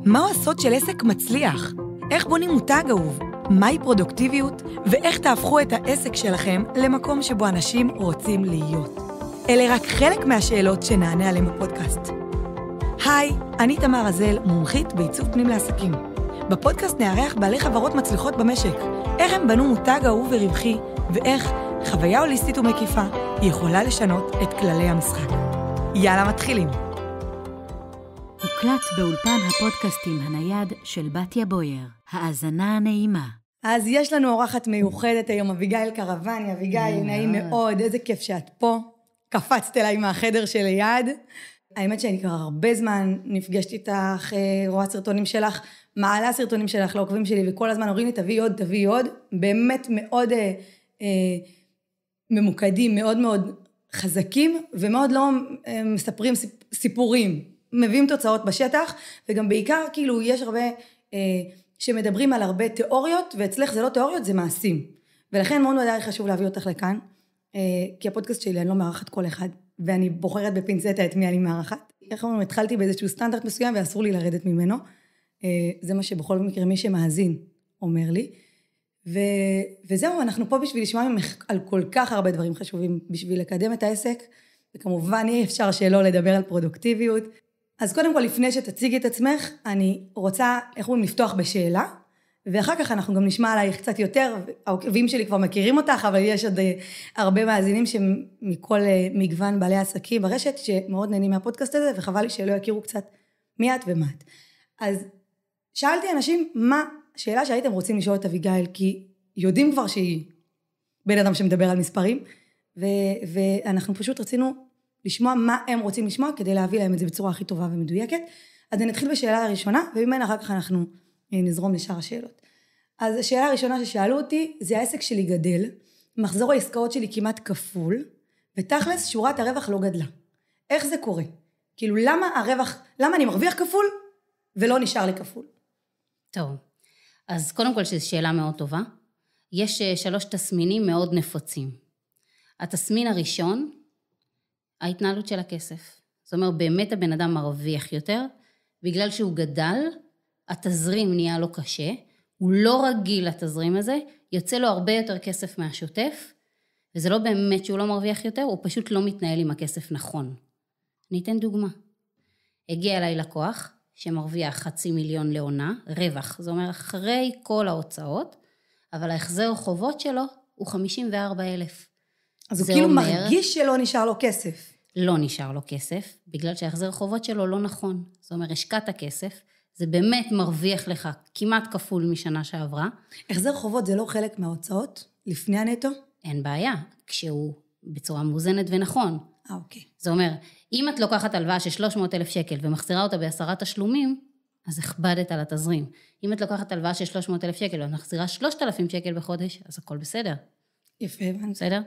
מהו הסוד של עסק מצליח? איך בונים מותג אהוב? מהי פרודוקטיביות? ואיך תהפכו את העסק שלכם למקום שבו אנשים רוצים להיות? אלה רק חלק מהשאלות שנענה עליהם בפודקאסט. היי, אני תמר רזל, מומחית בעיצוב פנים לעסקים. בפודקאסט נארח בעלי חברות מצליחות במשק, איך הם בנו מותג אהוב ורווחי, ואיך חוויה הוליסטית ומקיפה יכולה לשנות את כללי המשחק. יאללה, מתחילים. הוקלט באולפן הפודקאסטים הנייד של בתיה בויר. האזנה נעימה. אז יש לנו אורחת מיוחדת היום, אביגיל קרבני. אביגיל, נעים מאוד, איזה כיף שאת פה. קפצת אליי מהחדר שליד. האמת שאני כבר הרבה זמן נפגשת איתך, רואה סרטונים שלך, מעלה סרטונים שלך לעוקבים שלי, וכל הזמן אומרים לי, תביא עוד. באמת מאוד ממוקדים, מאוד מאוד חזקים, ומאוד לא מספרים סיפורים. מביאים תוצאות בשטח, וגם בעיקר כאילו יש הרבה שמדברים על הרבה תיאוריות, ואצלך זה לא תיאוריות, זה מעשים. ולכן מאוד מאוד חשוב להביא אותך לכאן, כי הפודקאסט שלי אני לא מערכת כל אחד, ואני בוחרת בפינצטה את מי אני מערכת. איך אומרים, התחלתי באיזשהו סטנדרט מסוים, ואסור לי לרדת ממנו. זה מה שבכל מקרה מי שמאזין אומר לי. וזהו, אנחנו פה בשביל לשמוע ממך על כל כך הרבה דברים חשובים, בשביל לקדם את העסק, וכמובן אי אפשר שלא לדבר על פרודוקטיביות. אז קודם כל, לפני שתציגי את עצמך, אני רוצה, לפתוח בשאלה, ואחר כך אנחנו גם נשמע עלייך קצת יותר, העוקבים שלי כבר מכירים אותך, אבל יש עוד הרבה מאזינים שמכל מגוון בעלי עסקים ברשת, שמאוד נהנים מהפודקאסט הזה, וחבל לי שלא יכירו קצת מי את ומה את. אז שאלתי אנשים, מה שאלה שהייתם רוצים לשאול את אביגיל, כי יודעים כבר שהיא בן אדם שמדבר על מספרים, ואנחנו פשוט רצינו לשמוע מה הם רוצים לשמוע, כדי להביא להם את זה בצורה הכי טובה ומדויקת. אז אני נתחיל בשאלה הראשונה, וממנה אחר כך אנחנו נזרום לשאר השאלות. אז השאלה הראשונה ששאלו אותי, זה העסק שלי גדל, מחזור העסקאות שלי כמעט כפול, ותכלס שורת הרווח לא גדלה. איך זה קורה? כאילו למה אני מרוויח כפול, ולא נשאר לי כפול? טוב, אז קודם כל שזו שאלה מאוד טובה. יש 3 תסמינים מאוד נפוצים. התסמין הראשון, ההתנהלות של הכסף. זאת אומרת, באמת הבן אדם מרוויח יותר, בגלל שהוא גדל, התזרים נהיה לו קשה, הוא לא רגיל לתזרים הזה, יוצא לו הרבה יותר כסף מהשוטף, וזה לא באמת שהוא לא מרוויח יותר, הוא פשוט לא מתנהל עם הכסף נכון. אני אתן דוגמה. הגיע אליי לקוח, שמרוויח 500,000 לעונה, רווח, זאת אומרת, אחרי כל ההוצאות, אבל ההחזר חובות שלו הוא 54,000. אז הוא כאילו מרגיש שלא נשאר לו כסף. לא נשאר לו כסף, בגלל שההחזר חובות שלו לא נכון. זאת אומרת, השקעת הכסף, זה באמת מרוויח לך כמעט כפול משנה שעברה. החזר חובות זה לא חלק מההוצאות לפני הנטו? אין בעיה, כשהוא בצורה מוזנת ונכון. אוקיי. זאת אומרת, אם את לוקחת הלוואה של 300,000 שקל ומחזירה אותה ב10 תשלומים, אז הכבדת על התזרים. אם את לוקחת הלוואה של 300,000 שקל ומחזירה 3,000 שקל בחודש, אז הכל בסדר. יפה, בסדר?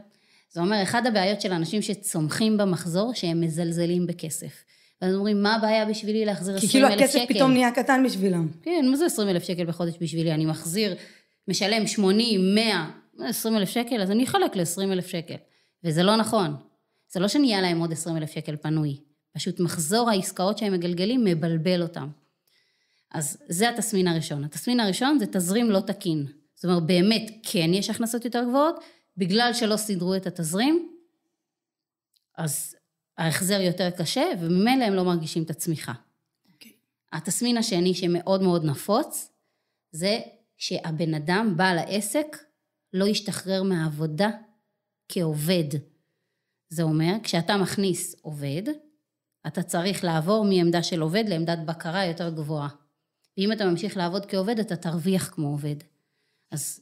זאת אומרת, אחד הבעיות של אנשים שצומחים במחזור, שהם מזלזלים בכסף. ואז אומרים, מה הבעיה בשבילי להחזיר 20,000 שקל? כי כאילו הכסף פתאום נהיה קטן בשבילם. כן, מה זה 20,000 שקל בחודש בשבילי? אני מחזיר, משלם 80, 100, 20,000 שקל, אז אני אחלק ל-20,000 שקל. וזה לא נכון. זה לא שנהיה להם עוד 20,000 שקל פנוי. פשוט מחזור העסקאות שהם מגלגלים מבלבל אותם. אז זה התסמין הראשון. התסמין הראשון זה תזרים לא תקין. זאת אומרת, באמת כן יש הכנסות יותר גבוהות, בגלל שלא סידרו את התזרים, אז ההחזר יותר קשה, וממילא הם לא מרגישים את הצמיחה. Okay. התסמין השני שמאוד מאוד נפוץ, זה שהבן אדם בעל העסק לא ישתחרר מהעבודה כעובד. זה אומר, כשאתה מכניס עובד, אתה צריך לעבור מעמדה של עובד לעמדת בקרה יותר גבוהה. ואם אתה ממשיך לעבוד כעובד, אתה תרוויח כמו עובד. אז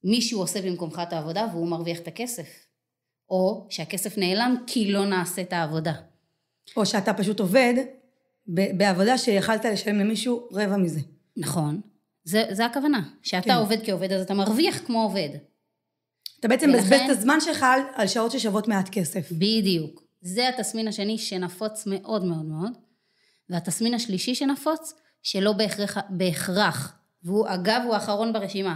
מישהו עושה במקומך את העבודה, והוא מרוויח את הכסף. או שהכסף נעלם כי לא נעשה את העבודה. או שאתה פשוט עובד בעבודה שיכלת לשלם למישהו רבע מזה. נכון. זה הכוונה. שאתה כן. עובד כעובד, אז אתה מרוויח כמו עובד. אתה בעצם מבזבז את הזמן שלך על שעות ששוות מעט כסף. בדיוק. זה התסמין השני שנפוץ מאוד מאוד מאוד. והתסמין השלישי שנפוץ, שלא בהכרח, והוא אגב הוא האחרון ברשימה,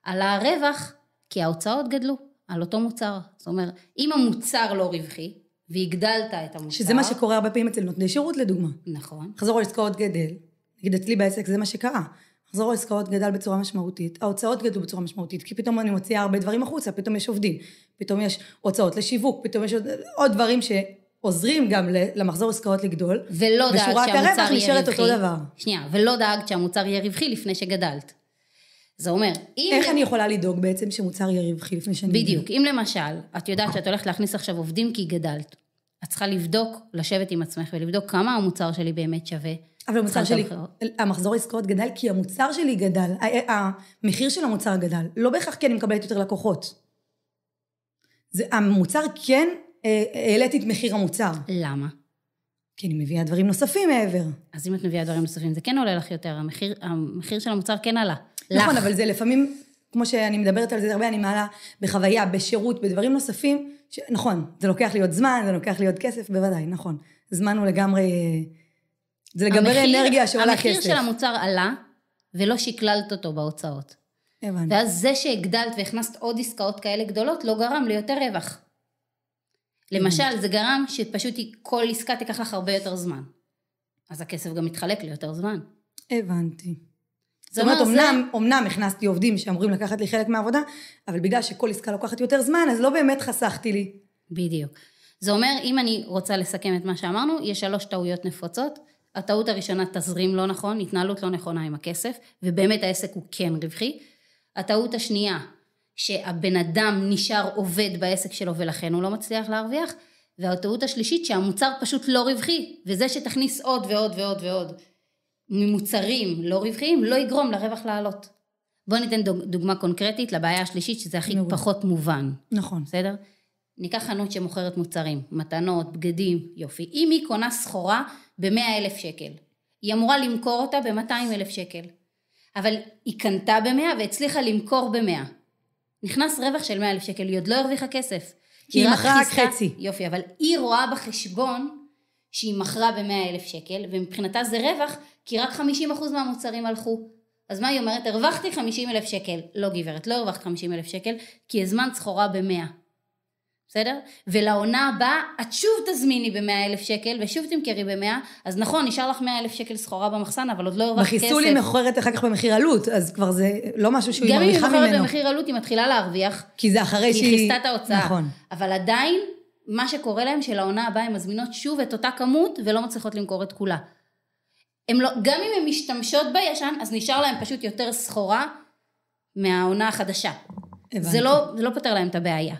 על הרווח, כי ההוצאות גדלו על אותו מוצר. זאת אומרת, אם המוצר לא רווחי, והגדלת את המוצר. שזה מה שקורה הרבה פעמים אצל נותני שירות לדוגמה. נכון. חזור על עסקאות גדל, נגיד אצלי בעסק זה מה שקרה. מחזור העסקאות גדל בצורה משמעותית, ההוצאות גדלו בצורה משמעותית, כי פתאום אני מוציאה הרבה דברים החוצה, פתאום יש עובדים, פתאום יש הוצאות לשיווק, פתאום יש עוד דברים שעוזרים גם למחזור עסקאות לגדול, ולא דאגת שהמוצר יהיה רווחי. אותו דבר. שנייה, ולא דאגת שהמוצר יהיה רווחי לפני שגדלת. זה אומר, איך אני יכולה לדאוג בעצם שמוצר יהיה רווחי לפני שאני... בדיוק, אם למשל, את יודעת שאת הולכת להכניס עכשיו עובדים כי גדלת, את צריכה לבדוק, לשבת עם עצמך ולבדוק כמה המוצר שלי באמת שווה. אבל המוצר שלי, המחזור עסקאות גדל כי המוצר שלי גדל, המחיר של המוצר גדל, לא בהכרח כי אני מקבלת יותר לקוחות. המוצר כן, העליתי את מחיר המוצר. למה? כי אני מביאה דברים נוספים מעבר. אז אם את מביאה דברים נוספים, זה כן עולה לך יותר, המחיר של המוצר כן עלה. נכון, אבל זה לפעמים, כמו שאני מדברת על זה הרבה, אני מעלה בחוויה, בשירות, בדברים נוספים, נכון, זה לוקח לי עוד זמן, זה לוקח לי עוד כסף, בוודאי, נכון. זמן הוא לגמרי, זה לגמרי אנרגיה שעולה כסף. המחיר של המוצר עלה, ולא שקללת אותו בהוצאות. הבנתי. ואז זה שהגדלת והכנסת עוד עסקאות כאלה גדולות, לא גרם ליותר רווח. למשל, זה גרם שפשוט כל עסקה תיקח לך הרבה יותר זמן. אז הכסף גם מתחלק ליותר זמן. הבנתי. זאת אומרת, אמנם הכנסתי עובדים שאמורים לקחת לי חלק מהעבודה, אבל בגלל שכל עסקה לוקחת יותר זמן, אז לא באמת חסכתי לי. בדיוק. זה אומר, אם אני רוצה לסכם את מה שאמרנו, יש 3 טעויות נפוצות. הטעות הראשונה, תזרים לא נכון, התנהלות לא נכונה עם הכסף, ובאמת העסק הוא כן רווחי. הטעות השנייה, שהבן אדם נשאר עובד בעסק שלו, ולכן הוא לא מצליח להרוויח. והטעות השלישית, שהמוצר פשוט לא רווחי, וזה שתכניס עוד ועוד ועוד ועוד. ממוצרים לא רווחיים, לא יגרום לרווח לעלות. בואו ניתן דוגמה קונקרטית לבעיה השלישית, שזה הכי פחות מובן. נכון. בסדר? ניקח חנות שמוכרת מוצרים, מתנות, בגדים, יופי. אם היא קונה סחורה ב100,000 שקל, היא אמורה למכור אותה ב200,000 שקל. אבל היא קנתה ב100 והצליחה למכור ב100. נכנס רווח של 100,000 שקל, היא עוד לא הרוויחה כסף. היא מכרה רק חצי. יופי, אבל היא רואה בחשבון שהיא מכרה ב100,000 שקל, ומבחינתה זה רווח, כי רק 50% מהמוצרים הלכו. אז מה היא אומרת? הרווחתי 50,000 שקל. לא גברת, לא הרווחת 50,000 שקל, כי הזמנת סחורה ב100. בסדר? ולעונה הבאה, את שוב תזמיני ב100,000 שקל, ושוב תמכרי ב100, אז נכון, נשאר לך 100,000 שקל סחורה במחסן, אבל עוד לא הרווחת כסף. בחיסול היא מוכרת אחר כך במחיר עלות, אז כבר זה לא משהו שהיא מרוויחה ממנו. גם אם היא מוכרת במחיר עלות, היא מתחילה להרוויח. כי זה אחרי שהיא... היא חיסתה את ההוצאה. נכון. אבל עדיין, מה שקורה להם, שלעונה הבאה הן מזמינות שוב את אותה כמות, ולא מצליחות למכור את כולה. לא, גם אם הן משתמשות בישן, אז נשאר להם פשוט יותר סחורה מהעונה החדשה. זה לא פותר להם את הבעיה.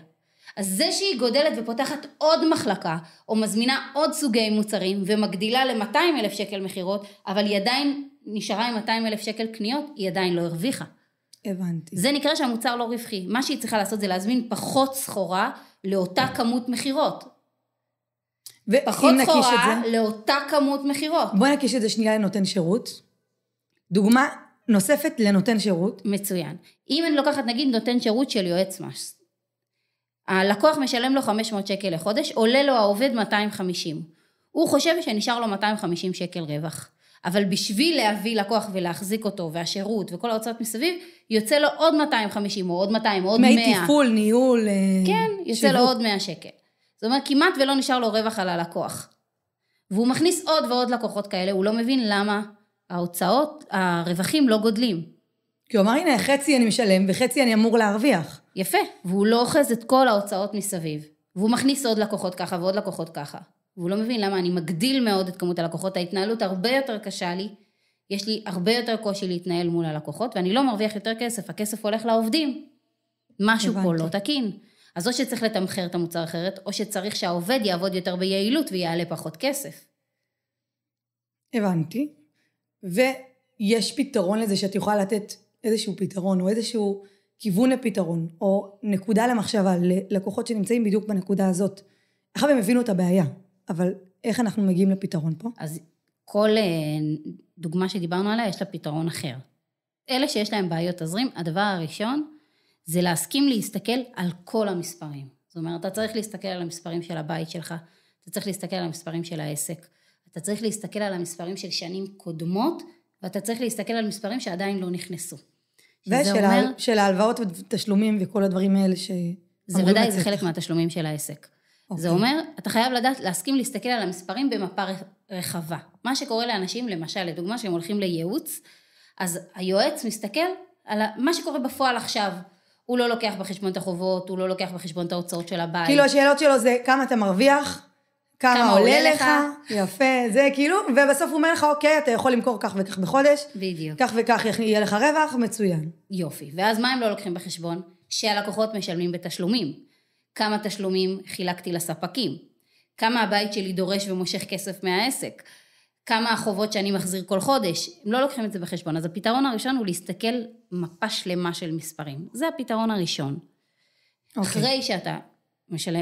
אז זה שהיא גודלת ופותחת עוד מחלקה, או מזמינה עוד סוגי מוצרים, ומגדילה ל200,000 שקל מחירות, אבל היא עדיין נשארה עם 200,000 שקל קניות, היא עדיין לא הרוויחה. הבנתי. זה נקרא שהמוצר לא רווחי. מה שהיא צריכה לעשות זה להזמין פחות סחורה לאותה כמות מחירות. פחות סחורה לאותה כמות מחירות. בוא נקיש את זה שנייה לנותן שירות. דוגמה נוספת לנותן שירות. מצוין. אם אני לוקחת נגיד נותן שירות של יועץ מס, הלקוח משלם לו 500 שקל לחודש, עולה לו העובד 250. הוא חושב שנשאר לו 250 שקל רווח. אבל בשביל להביא לקוח ולהחזיק אותו, והשירות וכל ההוצאות מסביב, יוצא לו עוד 250 או עוד 200 או עוד 100. מי תפעול, ניהול, כן, יוצא לו עוד 100 שקל. זאת אומרת, כמעט ולא נשאר לו רווח על הלקוח. והוא מכניס עוד ועוד לקוחות כאלה, הוא לא מבין למה ההוצאות, הרווחים לא גודלים. כי הוא אמר, הנה, חצי אני משלם וחצי אני אמור להרוויח. יפה, והוא לא אוחז את כל ההוצאות מסביב. והוא מכניס עוד לקוחות ככה ועוד לקוחות ככה. והוא לא מבין למה אני מגדיל מאוד את כמות הלקוחות, ההתנהלות הרבה יותר קשה לי, יש לי הרבה יותר קושי להתנהל מול הלקוחות, ואני לא מרוויח יותר כסף, הכסף הולך לעובדים. משהו פה לא תקין. אז או שצריך לתמחר את המוצר אחרת, או שצריך שהעובד יעבוד יותר ביעילות ויעלה פחות כסף. הבנתי. ויש פתרון לזה שאת יכולה לתת איזשהו פתרון, או איזשהו כיוון לפתרון, או נקודה למחשבה ללקוחות שנמצאים בדיוק בנקודה הזאת. איך הם הבינו את הבעיה, אבל איך אנחנו מגיעים לפתרון פה? אז כל דוגמה שדיברנו עליה, יש לה פתרון אחר. אלה שיש להם בעיות תזרים, הדבר הראשון, זה להסכים להסתכל על כל המספרים. זאת אומרת, אתה צריך להסתכל על המספרים של הבית שלך, אתה צריך להסתכל על המספרים של העסק, אתה צריך להסתכל על המספרים של שנים קודמות, ואתה צריך להסתכל על מספרים שעדיין לא נכנסו. ושל ההלוואות ותשלומים וכל הדברים האלה זה ודאי, זה חלק מהתשלומים של העסק. זה אומר, אתה חייב לדעת, להסכים להסתכל על המספרים במפה רחבה. מה שקורה לאנשים, למשל, לדוגמה, שהם הולכים לייעוץ, אז היועץ מסתכל על מה שקורה בפועל עכשיו. הוא לא לוקח בחשבון את החובות, הוא לא לוקח בחשבון את ההוצאות של הבית. כאילו השאלות שלו זה כמה אתה מרוויח, כמה עולה לך, יפה, זה כאילו, ובסוף הוא אומר לך, אוקיי, אתה יכול למכור כך וכך בחודש, בדיוק. כך וכך יהיה לך רווח, מצוין. יופי, ואז מה הם לא לוקחים בחשבון? שהלקוחות משלמים בתשלומים. כמה תשלומים חילקתי לספקים, כמה הבית שלי דורש ומושך כסף מהעסק, כמה החובות שאני מחזיר כל חודש, הם לא לוקחים את זה בחשבון. אז הפתרון הראשון הוא להסתכל מפה שלמה של מספרים, זה הפתרון הראשון. אחרי שאתה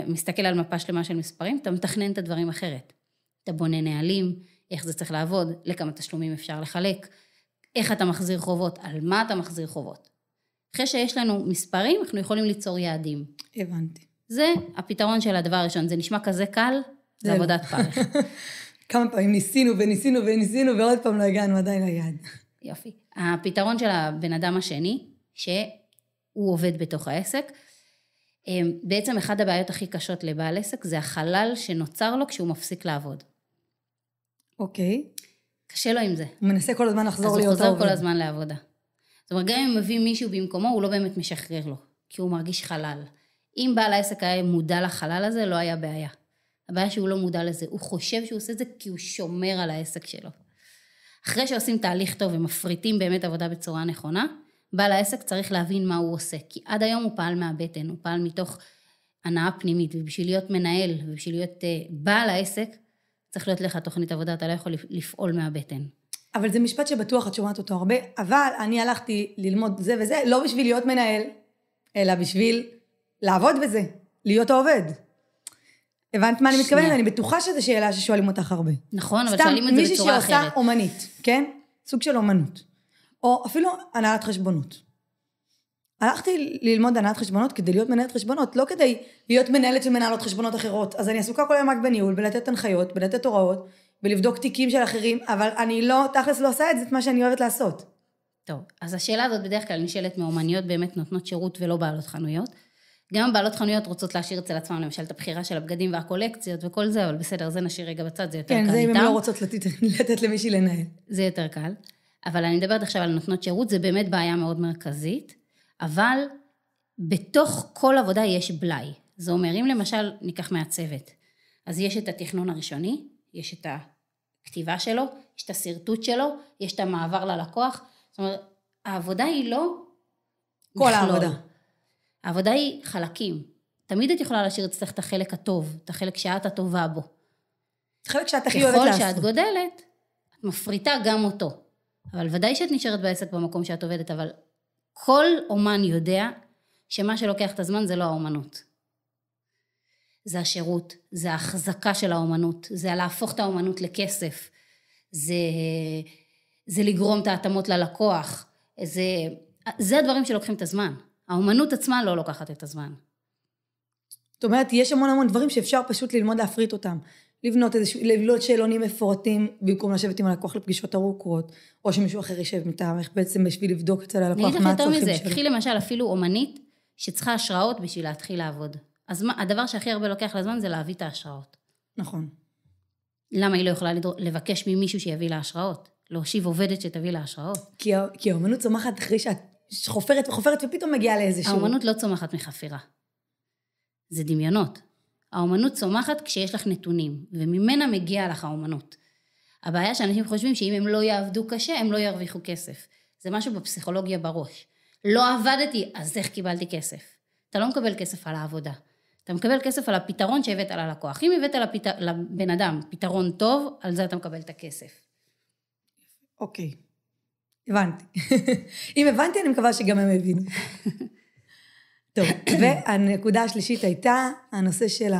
מסתכל על מפה שלמה של מספרים, אתה מתכנן את הדברים אחרת. אתה בונה נהלים, איך זה צריך לעבוד, לכמה תשלומים אפשר לחלק, איך אתה מחזיר חובות, על מה אתה מחזיר חובות. אחרי שיש לנו מספרים, אנחנו יכולים ליצור יעדים. הבנתי. זה הפתרון של הדבר הראשון, זה נשמע כזה קל, זה עבודת פרך. כמה פעמים ניסינו, ועוד פעם לא הגענו עדיין ליעד. יופי. הפתרון של הבן אדם השני, שהוא עובד בתוך העסק, בעצם אחד הבעיות הכי קשות לבעל עסק, זה החלל שנוצר לו כשהוא מפסיק לעבוד. אוקיי. קשה לו עם זה. הוא מנסה כל הזמן לחזור להיות העובד. אז הוא חוזר כל הזמן לעבודה. זאת אומרת, גם אם מביא מישהו במקומו, הוא לא באמת משחרר לו, כי הוא מרגיש חלל. אם בעל העסק היה מודע לחלל הזה, לא היה בעיה. הבעיה שהוא לא מודע לזה, הוא חושב שהוא עושה את זה כי הוא שומר על העסק שלו. אחרי שעושים תהליך טוב ומפריטים באמת עבודה בצורה נכונה, בעל העסק צריך להבין מה הוא עושה, כי עד היום הוא פעל מהבטן, הוא פעל מתוך הנאה פנימית, ובשביל להיות מנהל, ובשביל להיות בעל העסק, צריך להיות לך תוכנית עבודה, אתה לא יכול לפעול מהבטן. אבל זה משפט שבטוח את שומעת אותו הרבה, אבל אני הלכתי ללמוד זה וזה, לא בשביל להיות מנהל, אלא בשביל לעבוד בזה, להיות העובד. הבנת מה אני מתכוונת? אני בטוחה שזו שאלה ששואלים אותך הרבה. נכון, אבל שואלים את זה בצורה אחרת. מישהי שעושה אומנית, כן? סוג של אומנות. או אפילו הנהלת חשבונות. הלכתי ללמוד הנהלת חשבונות כדי להיות מנהלת חשבונות, לא כדי להיות מנהלת של מנהלות חשבונות אחרות. אז אני עסוקה כל היום רק בניהול, בלתת הנחיות, בלתת הוראות, בלבדוק תיקים של אחרים, אבל אני לא, תכלס לא עושה את זה, את מה שאני אוהבת לעשות. טוב, אז השאלה הזאת בדרך כלל נשאלת מאומניות באמת נותנות שירות ולא בעלות חנויות. גם בעלות חנויות רוצות להשאיר אצל עצמם, למשל את הבחירה של הבגדים והקולקציות וכל זה, אבל בסדר, זה נשאיר רגע בצד, זה יותר קל איתם. כן, זה אם הם לא רוצות לתת למישהי לנהל. זה יותר קל. אבל אני מדברת עכשיו על נותנות שירות, זה באמת בעיה מאוד מרכזית, אבל בתוך כל עבודה יש בלאי. זה אומר, אם למשל ניקח מהצוות, אז יש את התכנון הראשוני, יש את הכתיבה שלו, יש את הסרטוט שלו, יש את המעבר ללקוח, זאת אומרת, העבודה היא לא כל העבודה. העבודה היא חלקים. תמיד את יכולה להשאיר אצלך את החלק הטוב, את החלק שאת הטובה בו. את החלק שאת הכי אוהבת לעשות. ככל שאת גודלת, את מפריטה גם אותו. אבל ודאי שאת נשארת בעסק במקום שאת עובדת, אבל כל אומן יודע שמה שלוקח את הזמן זה לא האומנות. זה השירות, זה ההחזקה של האומנות, זה להפוך את האומנות לכסף, זה לגרום את ההתאמות ללקוח, זה הדברים שלוקחים את הזמן. האומנות עצמה לא לוקחת את הזמן. זאת אומרת, יש המון דברים שאפשר פשוט ללמוד להפריט אותם. לבנות שאלונים מפורטים, במקום לשבת עם הלקוח לפגישות ארוכות, או שמישהו אחר יישב מטעמך בעצם בשביל לבדוק אצל הלקוח מה הצרכים שלו. קחי למשל אפילו אומנית שצריכה השראות בשביל להתחיל לעבוד. אז הדבר שהכי הרבה לוקח לזמן זה להביא את ההשראות. נכון. למה היא לא יכולה לבקש ממישהו שיביא לה השראות? להושיב עובדת שתביא לה השראות. כי האומנות צומחת אחרי שאת חופרת וחופרת ופתאום מגיעה לאיזשהו... האומנות לא צומחת מחפירה. זה דמיונות. האומנות צומחת כשיש לך נתונים, וממנה מגיעה לך האומנות. הבעיה שאנשים חושבים שאם הם לא יעבדו קשה, הם לא ירוויחו כסף. זה משהו בפסיכולוגיה בראש. לא עבדתי, אז איך קיבלתי כסף? אתה לא מקבל כסף על העבודה. אתה מקבל כסף על הפתרון שהבאת על הלקוח. אם הבאת לבן אדם פתרון טוב, על זה אתה מקבל את הכסף. אוקיי. הבנתי. אם הבנתי, אני מקווה שגם הם הבינו. טוב, והנקודה השלישית הייתה הנושא של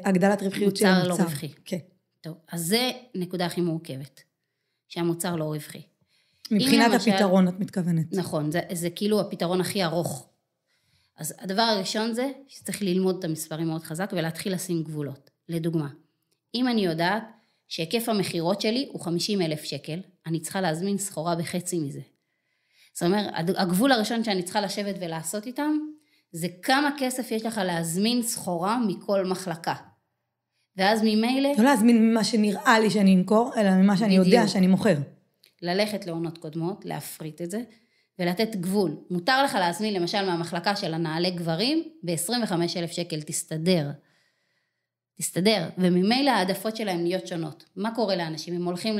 הגדלת רווחיות של המוצר. מוצר לא רווחי. כן. טוב, אז זה נקודה הכי מורכבת, שהמוצר לא רווחי. מבחינת הפתרון את מתכוונת. נכון, זה כאילו הפתרון הכי ארוך. אז הדבר הראשון זה שצריך ללמוד את המספרים מאוד חזק ולהתחיל לשים גבולות. לדוגמה, אם אני יודעת שהיקף המחירות שלי הוא 50,000 שקל, אני צריכה להזמין סחורה בחצי מזה. זאת אומרת, הגבול הראשון שאני צריכה לשבת ולעשות איתם, זה כמה כסף יש לך להזמין סחורה מכל מחלקה. ואז ממילא... לא להזמין ממה שנראה לי שאני אמכור, אלא ממה שאני יודע שאני מוכר. ללכת לעונות קודמות, להפריט את זה, ולתת גבול. מותר לך להזמין, למשל, מהמחלקה של הנעלי גברים, ב-25,000 שקל, תסתדר, וממילא העדפות שלהם נהיות שונות. מה קורה לאנשים? הם הולכים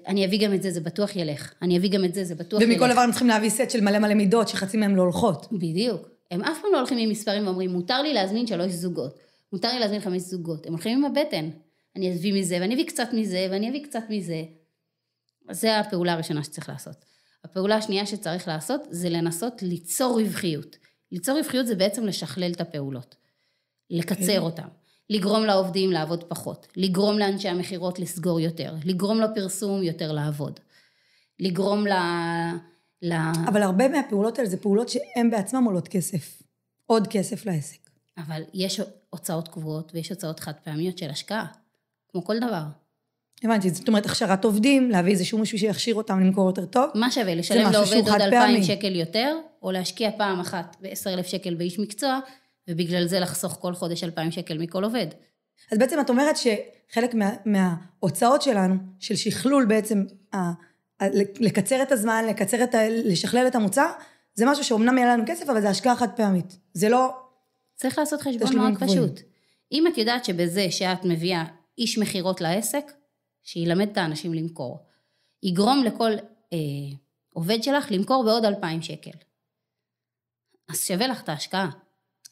אני אביא גם את זה, זה בטוח ילך. אני אביא גם את זה, זה בטוח ילך. ומכל דבר הם צריכים להביא סט של מלא מידות, שחצי מהם לא הולכות. בדיוק. הם אף פעם לא הולכים עם מספרים ואומרים, מותר לי להזמין 3 זוגות, מותר לי להזמין 5 זוגות. הם הולכים עם הבטן. אני אביא מזה, ואני אביא קצת מזה, ואני אביא קצת מזה. אז זה הפעולה הראשונה שצריך לעשות. הפעולה השנייה שצריך לעשות, זה לנסות ליצור רווחיות. ליצור רווחיות זה בעצם לשכלל את הפעולות. לקצר אותם. לגרום לעובדים לעבוד פחות. לגרום לאנשי המחירות לסגור יותר. לגרום לפרסום יותר לעבוד. לגרום אבל הרבה מהפעולות האלה זה פעולות שהן בעצמם עולות כסף. עוד כסף לעסק. אבל יש הוצאות קבועות ויש הוצאות חד פעמיות של השקעה. כמו כל דבר. הבנתי, זאת אומרת, הכשרת עובדים, להביא איזשהו מישהו שיכשיר אותם למכור יותר טוב. מה שווה? לשלם לעובד עוד 2,000 שקל יותר, או להשקיע פעם אחת ב10,000 שקל באיש מקצוע, ובגלל זה לחסוך כל חודש 2,000 שקל מכל עובד. אז בעצם את אומרת שחלק מההוצאות שלנו, של שכלול בעצם, לקצר את הזמן, לשכלל את המוצר, זה משהו שאומנם יהיה לנו כסף, אבל זה השקעה חד פעמית. זה לא... צריך לעשות חשבון מאוד פשוט. אם את יודעת שבזה שאת מביאה איש מחירות לעסק, שילמד את האנשים למכור, יגרום לכל עובד שלך למכור בעוד 2,000 שקל. אז שווה לך את ההשקעה.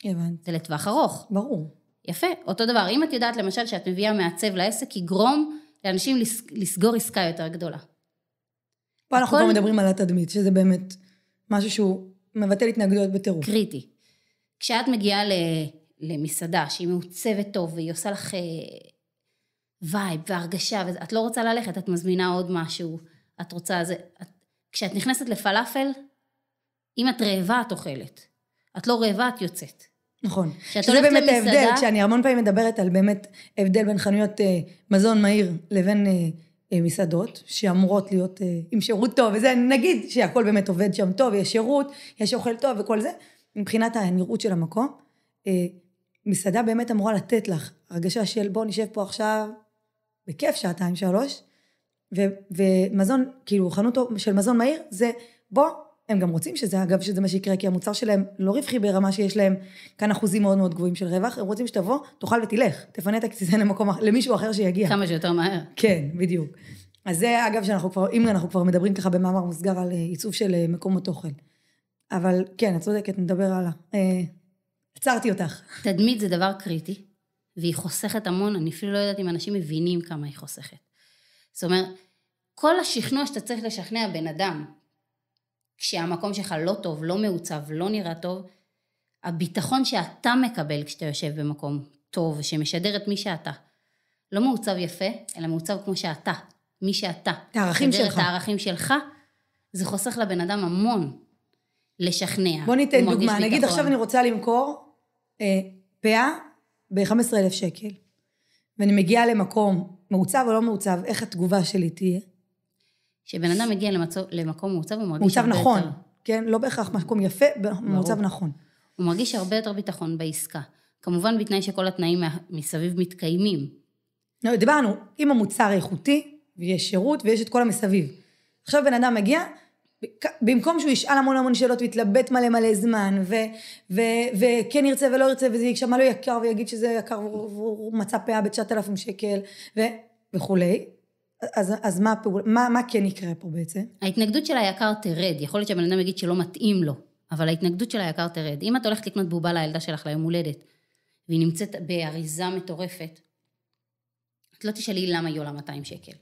הבנתי. זה לטווח ארוך. ברור. יפה. אותו דבר, אם את יודעת למשל שאת מביאה מעצב לעסק, יגרום לאנשים לסגור עסקה יותר גדולה. פה אנחנו כבר מדברים על התדמית, שזה באמת משהו שהוא מבטל התנגדויות בטירוף. קריטי. כשאת מגיעה למסעדה שהיא מעוצבת טוב, והיא עושה לך וייב והרגשה, ואת לא רוצה ללכת, את מזמינה עוד משהו, את רוצה, כשאת נכנסת לפלאפל, אם את רעבה, את אוכלת. את לא רעבה, את יוצאת. נכון. שזה באמת ההבדל, כשאני המון פעמים מדברת על באמת הבדל בין חנויות מזון מהיר לבין מסעדות, שאמורות להיות עם שירות טוב, וזה נגיד שהכל באמת עובד שם טוב, יש שירות, יש אוכל טוב וכל זה, מבחינת הנראות של המקום, מסעדה באמת אמורה לתת לך הרגשה של בוא נשב פה עכשיו בכיף 2-3, ומזון, כאילו חנות של מזון מהיר, זה בוא, הם גם רוצים שזה, אגב, שזה מה שיקרה, כי המוצר שלהם לא רווחי ברמה שיש להם כאן אחוזים מאוד מאוד גבוהים של רווח, הם רוצים שתבוא, תאכל ותלך, תפנה את הכיסא למישהו אחר שיגיע. כמה שיותר מהר. כן, בדיוק. אז זה, אגב, אם אנחנו כבר מדברים ככה במאמר מוסגר על עיצוב של מקומות אוכל. אבל כן, את צודקת, נדבר הלאה. עצרתי אותך. תדמית זה דבר קריטי, והיא חוסכת המון, אני אפילו לא יודעת אם אנשים מבינים כמה היא חוסכת. זאת אומרת, כל השכנוע שאתה צריך לשכנע בן אדם, כשהמקום שלך לא טוב, לא מעוצב, לא נראה טוב, הביטחון שאתה מקבל כשאתה יושב במקום טוב, שמשדר את מי שאתה, לא מעוצב יפה, אלא מעוצב כמו שאתה, מי שאתה. את הערכים שלך. את הערכים שלך, זה חוסך לבן אדם המון לשכנע. בוא ניתן דוגמה, נגיד עכשיו אני רוצה למכור פאה ב-15,000 שקל, ואני מגיעה למקום מעוצב או לא מעוצב, איך התגובה שלי תהיה? שבן אדם מגיע למקום מעוצב, הוא מרגיש מעוצב הרבה נכון, יותר. כן? לא בהכרח מקום יפה, מעוצב נכון. הוא מרגיש הרבה יותר ביטחון בעסקה. כמובן בתנאי שכל התנאים מסביב מתקיימים. לא, דיברנו, אם המוצר איכותי, ויש שירות, ויש את כל המסביב. עכשיו בן אדם מגיע, במקום שהוא ישאל המון שאלות, ויתלבט מלא זמן, וכן ירצה ולא ירצה, וזה יקשמה לו יקר, ויגיד שזה יקר, והוא מצא פאה ב9,000 שקל, וכולי. אז מה כן יקרה פה בעצם? ההתנגדות של היקר תרד, יכול להיות שהבן אדם יגיד שלא מתאים לו, אבל ההתנגדות של היקר תרד. אם את הולכת לקנות בובה לילדה שלך ליום הולדת, והיא נמצאת באריזה מטורפת, את לא תשאלי למה היא עולה 200 שקל.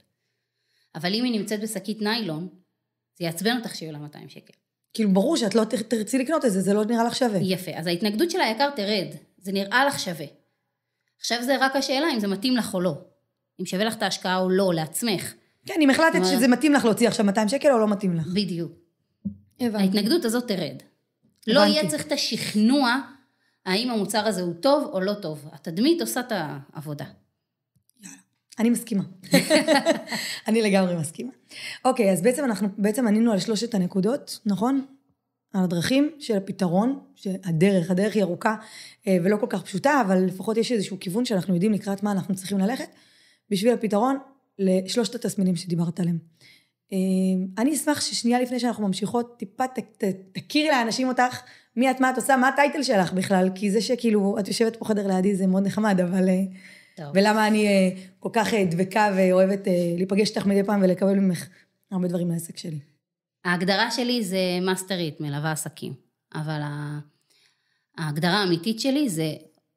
אבל אם היא נמצאת בשקית ניילון, זה יעצבן אותך שהיא עולה 200 שקל. כאילו ברור שאת לא תרצי לקנות את זה, זה לא נראה לך שווה. יפה, אז ההתנגדות של היקר תרד, זה נראה לך שווה. עכשיו זה רק השאלה אם זה מתאים לך או לא. אם שווה לך את ההשקעה או לא, לעצמך. כן, אם החלטת שזה מתאים לך להוציא עכשיו 200 שקל או לא מתאים לך. בדיוק. הבנתי. ההתנגדות הזאת תרד. לא יהיה צריך את השכנוע, האם המוצר הזה הוא טוב או לא טוב. התדמית עושה את העבודה. יאללה, אני מסכימה. אני לגמרי מסכימה. אוקיי, אז בעצם אנחנו ענינו על 3 הנקודות, נכון? על הדרכים של הפתרון, שהדרך היא ארוכה ולא כל כך פשוטה, אבל לפחות יש איזשהו כיוון שאנחנו יודעים לקראת מה אנחנו צריכים ללכת, בשביל הפתרון לשלושת התסמינים שדיברת עליהם. אני אשמח ששנייה לפני שאנחנו ממשיכות, טיפה תכירי לאנשים אותך, מי את, מה את עושה, מה הטייטל שלך בכלל, כי זה שכאילו, את יושבת פה חדר לידי, זה מאוד נחמד, אבל... ולמה אני כל כך דבקה ואוהבת להיפגש איתך מדי פעם ולקבל ממך הרבה דברים לעסק שלי. ההגדרה שלי זה מאסטרית, מלווה עסקים, אבל ההגדרה האמיתית שלי זה,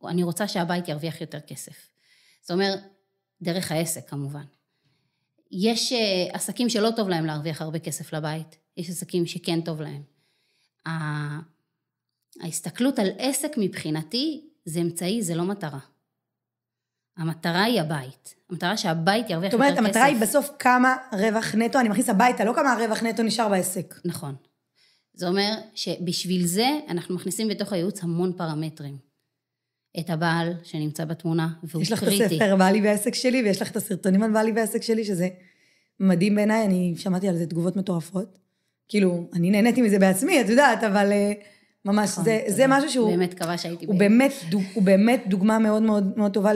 אני רוצה שהבית ירוויח יותר כסף. זאת אומרת, דרך העסק כמובן. יש עסקים שלא טוב להם להרוויח הרבה כסף לבית, יש עסקים שכן טוב להם. ההסתכלות על עסק מבחינתי זה אמצעי, זה לא מטרה. המטרה היא הבית. המטרה שהבית ירוויח יותר כסף. זאת אומרת, המטרה היא בסוף כמה רווח נטו, אני מכניס הביתה, לא כמה רווח נטו נשאר בעסק. נכון. זה אומר שבשביל זה אנחנו מכניסים בתוך הייעוץ המון פרמטרים. את הבעל שנמצא בתמונה, והוא יש לך קריטי. את הספר בעלי בעסק שלי, ויש לך את הסרטונים על בעלי בעסק שלי, שזה מדהים בעיניי, אני שמעתי על זה תגובות מטורפות. כאילו, אני נהניתי מזה בעצמי, את יודעת, אבל... ממש, זה משהו שהוא... באמת קבע שהייתי הוא באמת דוגמה מאוד מאוד מאוד טובה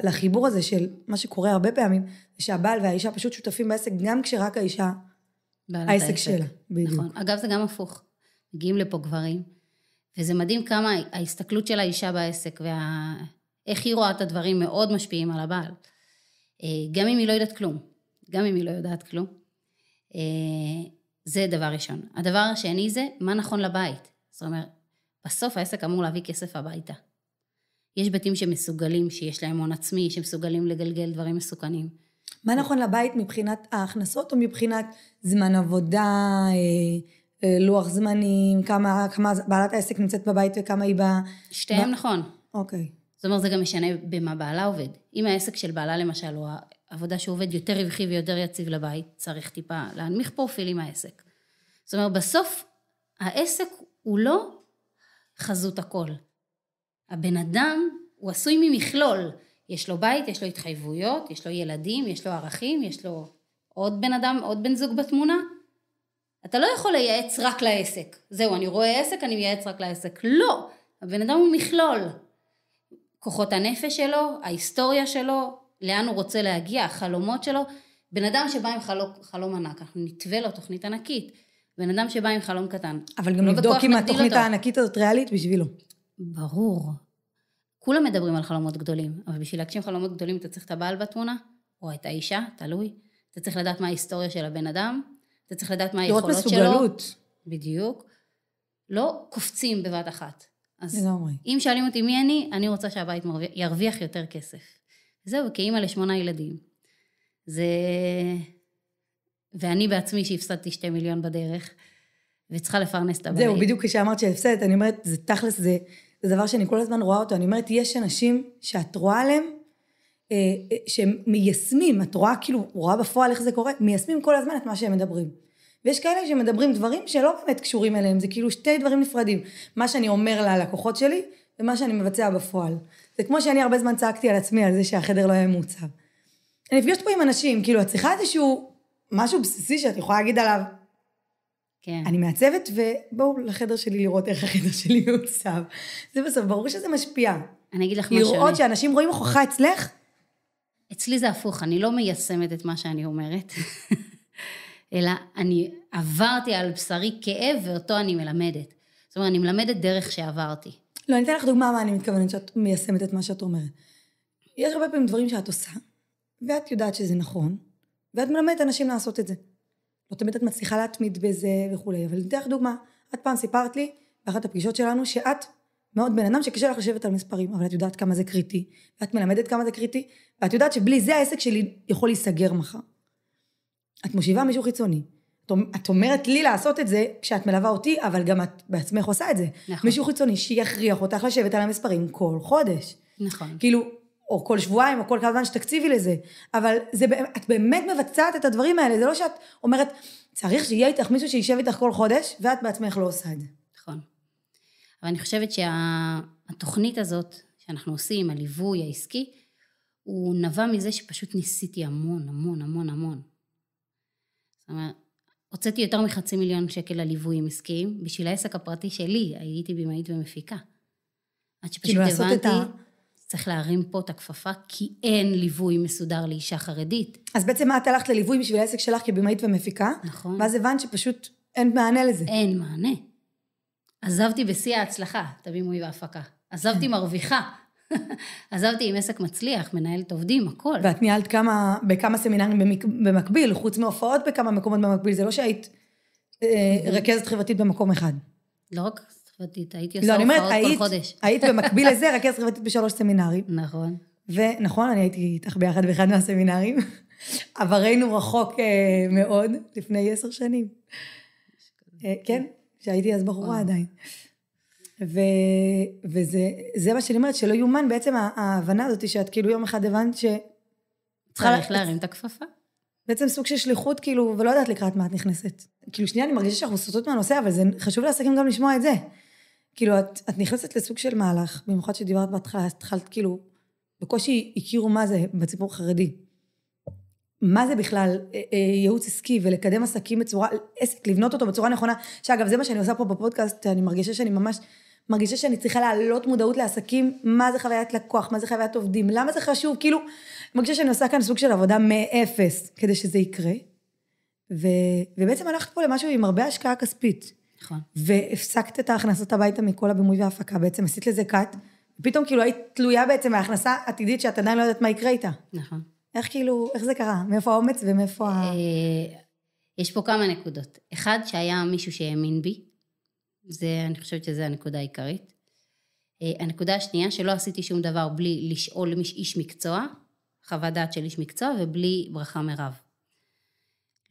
לחיבור הזה של מה שקורה הרבה פעמים, שהבעל והאישה פשוט שותפים בעסק, גם כשרק האישה, העסק שלה. נכון. אגב, זה גם הפוך. מגיעים לפה גברים, וזה מדהים כמה ההסתכלות של האישה בעסק, ואיך היא רואה את הדברים מאוד משפיעים על הבעל. גם אם היא לא יודעת כלום. גם אם היא לא יודעת כלום. זה דבר ראשון. הדבר השני זה, מה נכון לבית? זאת אומרת, בסוף העסק אמור להביא כסף הביתה. יש בתים שמסוגלים, שיש להם הון עצמי, שמסוגלים לגלגל דברים מסוכנים. מה נכון לבית מבחינת ההכנסות, או מבחינת זמן עבודה, לוח זמנים, כמה בעלת העסק נמצאת בבית וכמה היא שתיהם נכון. אוקיי. זאת אומרת, זה גם משנה במה בעלה עובד. אם העסק של בעלה למשל, או העבודה שעובד יותר רווחי ויותר יציב לבית, צריך טיפה להנמיך פרופיל עם העסק. זאת אומרת, בסוף העסק הוא לא חזות הכל. הבן אדם הוא עשוי ממכלול. יש לו בית, יש לו התחייבויות, יש לו ילדים, יש לו ערכים, יש לו עוד בן אדם, עוד בן זוג בתמונה. אתה לא יכול לייעץ רק לעסק. זהו, אני רואה עסק, אני מייעץ רק לעסק. לא, הבן אדם הוא מכלול. כוחות הנפש שלו, ההיסטוריה שלו, לאן הוא רוצה להגיע, החלומות שלו. בן אדם שבא עם חלום ענק, אנחנו נתווה לו תוכנית ענקית. בן אדם שבא עם חלום קטן. אבל גם לבדוק אם התוכנית הענקית הזאת ריאלית בשבילו. ברור. כולם מדברים על חלומות גדולים, אבל בשביל להגשים חלומות גדולים אתה צריך את הבעל בתמונה, או את האישה, תלוי. אתה צריך לדעת מה ההיסטוריה של הבן אדם, אתה צריך לדעת מה היכולות שלו. לראות מסוגלות. בדיוק. לא קופצים בבת אחת. אז לגמרי. אם שואלים אותי מי אני רוצה שהבית ירוויח יותר כסף. זהו, כאימא ל8 ילדים. זה... ואני בעצמי שהפסדתי 2 מיליון בדרך, וצריכה לפרנס את הבית. זהו, בדיוק כשאמרת שהפסדת, אני אומרת, זה תכלס, זה דבר שאני כל הזמן רואה אותו, אני אומרת, יש אנשים שאת רואה עליהם, שהם מיישמים, את רואה כאילו, רואה בפועל איך זה קורה, מיישמים כל הזמן את מה שהם מדברים. ויש כאלה שמדברים דברים שלא באמת קשורים אליהם, זה כאילו 2 דברים נפרדים, מה שאני אומר ללקוחות שלי, ומה שאני מבצע בפועל. זה כמו שאני הרבה זמן צעקתי על עצמי, על זה שהחדר לא היה מוצב. אני נפגשת פה עם אנשים, כאילו, את צריכה איזשהו משהו בסיסי שאת יכולה להגיד עליו, כן. אני מעצבת, ובואו לחדר שלי לראות איך החדר שלי מעוצב. זה בסוף, ברור שזה משפיע. אני אגיד לך משהו. לראות שאנשים רואים הוכחה אצלך? אצלי זה הפוך, אני לא מיישמת את מה שאני אומרת, אלא אני עברתי על בשרי כאב, ואותו אני מלמדת. זאת אומרת, אני מלמדת דרך שעברתי. לא, אני אתן לך דוגמה מה אני מתכוונת שאת מיישמת את מה שאת אומרת. יש הרבה פעמים דברים שאת עושה, ואת יודעת שזה נכון, ואת מלמדת אנשים לעשות את זה. לא תמיד את מצליחה להתמיד בזה וכולי, אבל נתן לך דוגמה, את פעם סיפרת לי, באחת הפגישות שלנו, שאת מאוד בן אדם שקשה לך לשבת על מספרים, אבל את יודעת כמה זה קריטי, ואת מלמדת כמה זה קריטי, ואת יודעת שבלי זה העסק שלי יכול להיסגר מחר. את מושיבה מישהו חיצוני. את אומרת לי לעשות את זה כשאת מלווה אותי, אבל גם את בעצמך עושה את זה. נכון. מישהו חיצוני שיכריח אותך לשבת על המספרים כל חודש. נכון. כאילו, או כל שבועיים, או כל כמה זמן שתקציבי לזה. אבל את באמת מבצעת את הדברים האלה. זה לא שאת אומרת, צריך שיהיה איתך מישהו שישב איתך כל חודש, ואת בעצמך לא עושה את זה. נכון. אבל אני חושבת שהתוכנית הזאת שאנחנו עושים, הליווי העסקי, הוא נבע מזה שפשוט ניסיתי המון, המון, המון, המון. זאת אומרת, הוצאתי יותר מ500,000 שקל לליוויים עסקיים, בשביל העסק הפרטי שלי, הייתי במאית ומפיקה. עד שפשוט הבנתי, צריך להרים פה את הכפפה, כי אין ליווי מסודר לאישה חרדית. אז בעצם את הלכת לליווי בשביל העסק שלך כבמאית ומפיקה, נכון. ואז הבנת שפשוט אין מענה לזה. אין מענה. עזבתי בשיא ההצלחה, את הבימוי וההפקה. עזבתי מרוויחה. עזבתי עם עסק מצליח, מנהלת עובדים, הכל. ואת ניהלת בכמה סמינרים במקביל, חוץ מהופעות בכמה מקומות במקביל, זה לא שהיית רכזת חברתית במקום אחד. לא רק חברתית, הייתי עושה הופעות כל חודש. היית במקביל לזה רכזת חברתית ב3 סמינרים. נכון. ונכון, אני הייתי איתך ביחד באחד מהסמינרים, עברנו רחוק מאוד, לפני 10 שנים. כן, שהייתי אז בחורה עדיין. וזה מה שאני אומרת, שלא יומן בעצם ההבנה הזאת, שאת כאילו יום אחד הבנת ש... צריך להרים את הכפפה. בעצם סוג של שליחות, כאילו, ולא יודעת לקראת מה את נכנסת. כאילו, שנייה, אני מרגישה שאנחנו סוטות מהנושא, אבל זה חשוב לעסקים גם לשמוע את זה. כאילו, את נכנסת לסוג של מהלך, במיוחד שדיברת בהתחלה, התחלת כאילו, בקושי הכירו מה זה בציבור חרדי. מה זה בכלל ייעוץ עסקי ולקדם עסקים בצורה, עסק, לבנות אותו בצורה נכונה, שאגב, זה מה שאני עושה פה בפודקאסט, אני מרגישה שאני צריכה להעלות מודעות לעסקים, מה זה חוויית לקוח, מה זה חוויית עובדים, למה זה חשוב, כאילו, אני מרגישה שאני עושה כאן סוג של עבודה מאפס, כדי שזה יקרה, ובעצם הלכת פה למשהו עם הרבה השקעה כספית, נכון. והפסקת את ההכנסות הביתה מכל הבימוי וההפקה, בעצם עשית לזה קאט, ופתאום כאילו היית תלויה בעצם מההכנסה עתידית, שאת עדיין לא יודעת מה יקרה איתה. נכון. איך זה קרה? מאיפה האומץ ומאיפה יש פה כמה נקודות. אחד, שהיה מישהו שהאמין בי, אני חושבת שזו הנקודה העיקרית. הנקודה השנייה, שלא עשיתי שום דבר בלי לשאול איש מקצוע, חוות דעת של איש מקצוע, ובלי ברכה מרב.